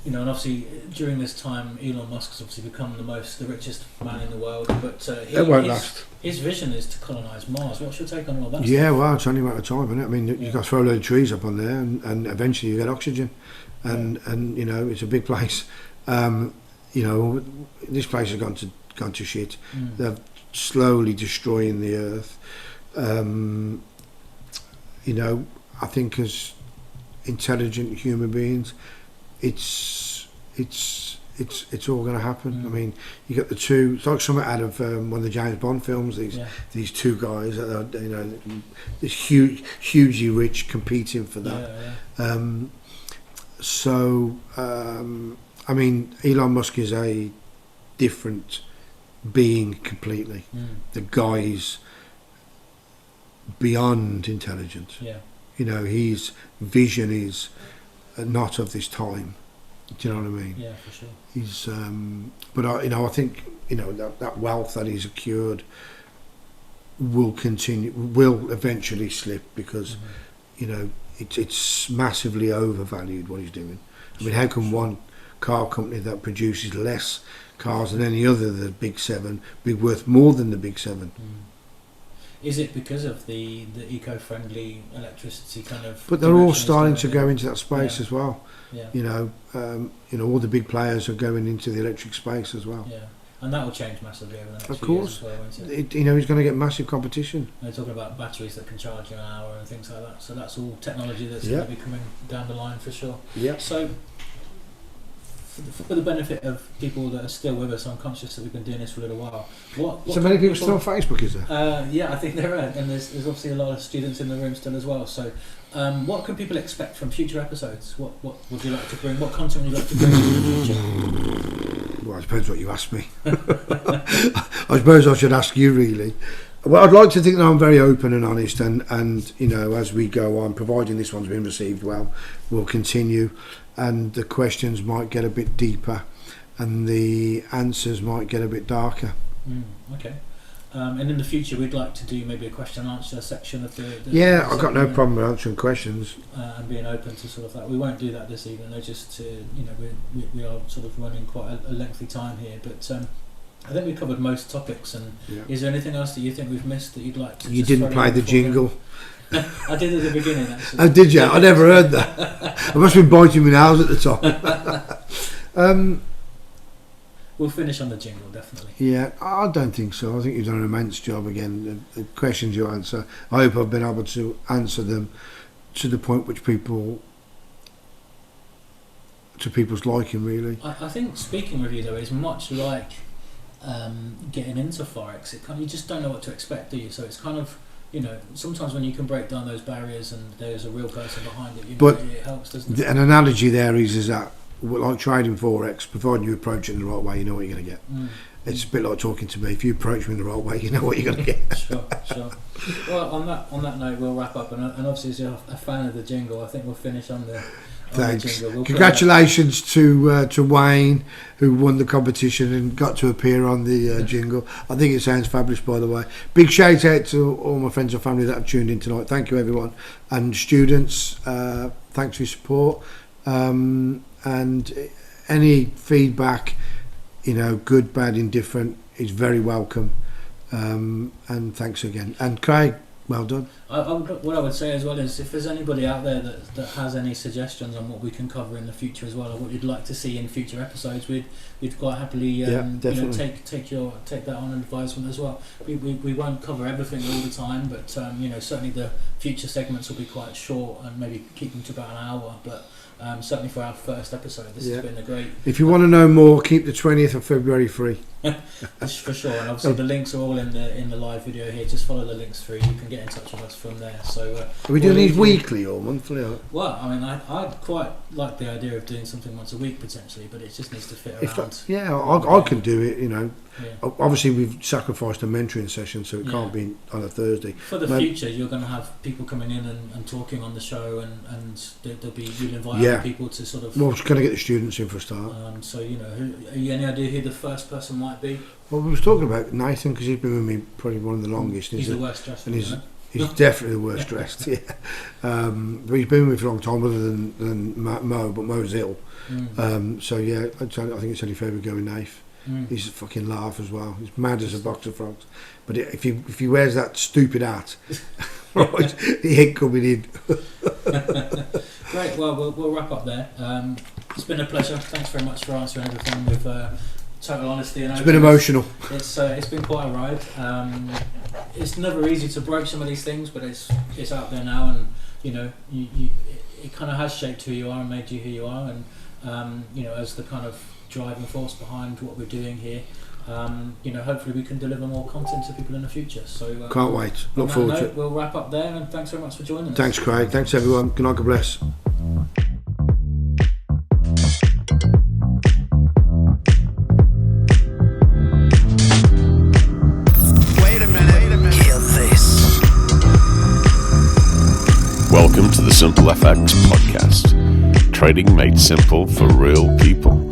obviously during this time, Elon Musk has obviously become the richest man in the world. But it won't last. His vision is to colonise Mars. What's your take on all that? Yeah, well, it's only a matter of time, isn't it? I mean, you've got to throw a load of trees up on there, and eventually you get oxygen, and it's a big place. This place has gone to shit. They're slowly destroying the earth. I think as intelligent human beings, it's all going to happen. I mean, you got the two. It's like something out of one of the James Bond films. These two guys that are, this hugely rich competing for that. I mean, Elon Musk is a different being completely. The guy's beyond intelligent. His vision is not of this time. Do you know what I mean? Yeah, for sure. He's but I think that wealth that he's accrued will eventually slip, because it's massively overvalued what he's doing. I mean, how can one car company that produces less cars than any other, the Big Seven, be worth more than the Big Seven? Is it because of the eco-friendly electricity kind of? But they're all starting to go into that space as well. Yeah. All the big players are going into the electric space as well. Yeah, and that will change massively over the next Of few years course. as well, won't it? He's going to get massive competition. They're talking about batteries that can charge in an hour and things like that. So that's all technology that's going to be coming down the line for sure. Yeah. So, for the benefit of people that are still with us, I'm conscious that we've been doing this for a little while. What So many people still on Facebook, is there? Yeah, I think there are, and there's obviously a lot of students in the room still as well. So, what can people expect from future episodes? What would you like to bring? What content would you like to bring in the future? Well, it depends what you ask me. I suppose I should ask you, really. Well, I'd like to think that I'm very open and honest, and as we go on, providing this one's been received well, we'll continue, and the questions might get a bit deeper, and the answers might get a bit darker. Okay. And in the future, we'd like to do maybe a question and answer section of the I've got no problem with answering questions and being open to sort of that. We won't do that this evening. They're just we are sort of running quite a lengthy time here, but. I think we covered most topics, and is there anything else that you think we've missed that you'd like to? You didn't play the jingle. I did at the beginning, actually. Oh, did you? I never heard that. I must have been biting my nails at the top. We'll finish on the jingle, definitely. Yeah, I don't think so. I think you've done an immense job again. The questions you answer, I hope I've been able to answer them to the point which people's liking, really. I think speaking with you, though, is much like getting into Forex. You just don't know what to expect, do you? So it's kind of, sometimes when you can break down those barriers and there's a real person behind it, it helps, doesn't it? An analogy there is that, like trading Forex, providing you approach it in the right way, you know what you're going to get. It's a bit like talking to me. If you approach me in the right way, you know what you're going to get. Sure. Well, on that note, we'll wrap up. And obviously, as you're a fan of the jingle, I think we'll finish on the. Thanks. Congratulations to Wayne, who won the competition and got to appear on the jingle. I think it sounds fabulous, by the way. Big shout out to all my friends and family that have tuned in tonight. Thank you, everyone. And students, thanks for your support. And any feedback, you know, good, bad, indifferent, is very welcome. And thanks again. And Craig, well done. What I would say as well is, if there's anybody out there that has any suggestions on what we can cover in the future as well, or what you'd like to see in future episodes, we'd quite happily take that on advisement as well. We won't cover everything all the time, but certainly the future segments will be quite short and maybe keep them to about an hour. But certainly for our first episode, this has been a great. If you want to know more, keep the 20th of February free. For sure, and obviously the links are all in the live video here. Just follow the links through. You can get in touch with us from there. So are we doing these weekly or monthly? Or? Well, I mean, I'd quite like the idea of doing something once a week potentially, but it just needs to fit around. I can do it. You know, Yeah. obviously we've sacrificed a mentoring session, so it can't be on a Thursday. For the future, you're going to have people coming in and talking on the show, and you'll invite other people to sort of. Well, we're going to get the students in for a start. So any idea who the first person might be? Well, we was talking about Nathan, because he's been with me probably one of the longest. He's the worst dressed, and he's definitely the worst dressed. Yeah, but he's been with me for a long time, other than Mo, but Mo's ill. So yeah, I think it's only fair we go with Nath. He's a fucking laugh as well. He's mad as a box of frogs. But if he wears that stupid hat, right, he ain't coming in. Great. Well, we'll wrap up there. It's been a pleasure. Thanks very much for answering everything with total honesty and openness. It's been emotional. It's been quite a ride. It's never easy to broach some of these things, but it's out there now, and it kind of has shaped who you are and made you who you are, and as the kind of driving force behind what we're doing here. Hopefully we can deliver more content to people in the future. So can't wait. Look forward to it. We'll wrap up there, and thanks very much for joining us. Thanks, Craig. Thanks, everyone. Good night. God bless. Wait a minute. Hear this. Welcome to the Simple FX Podcast. Trading made simple for real people.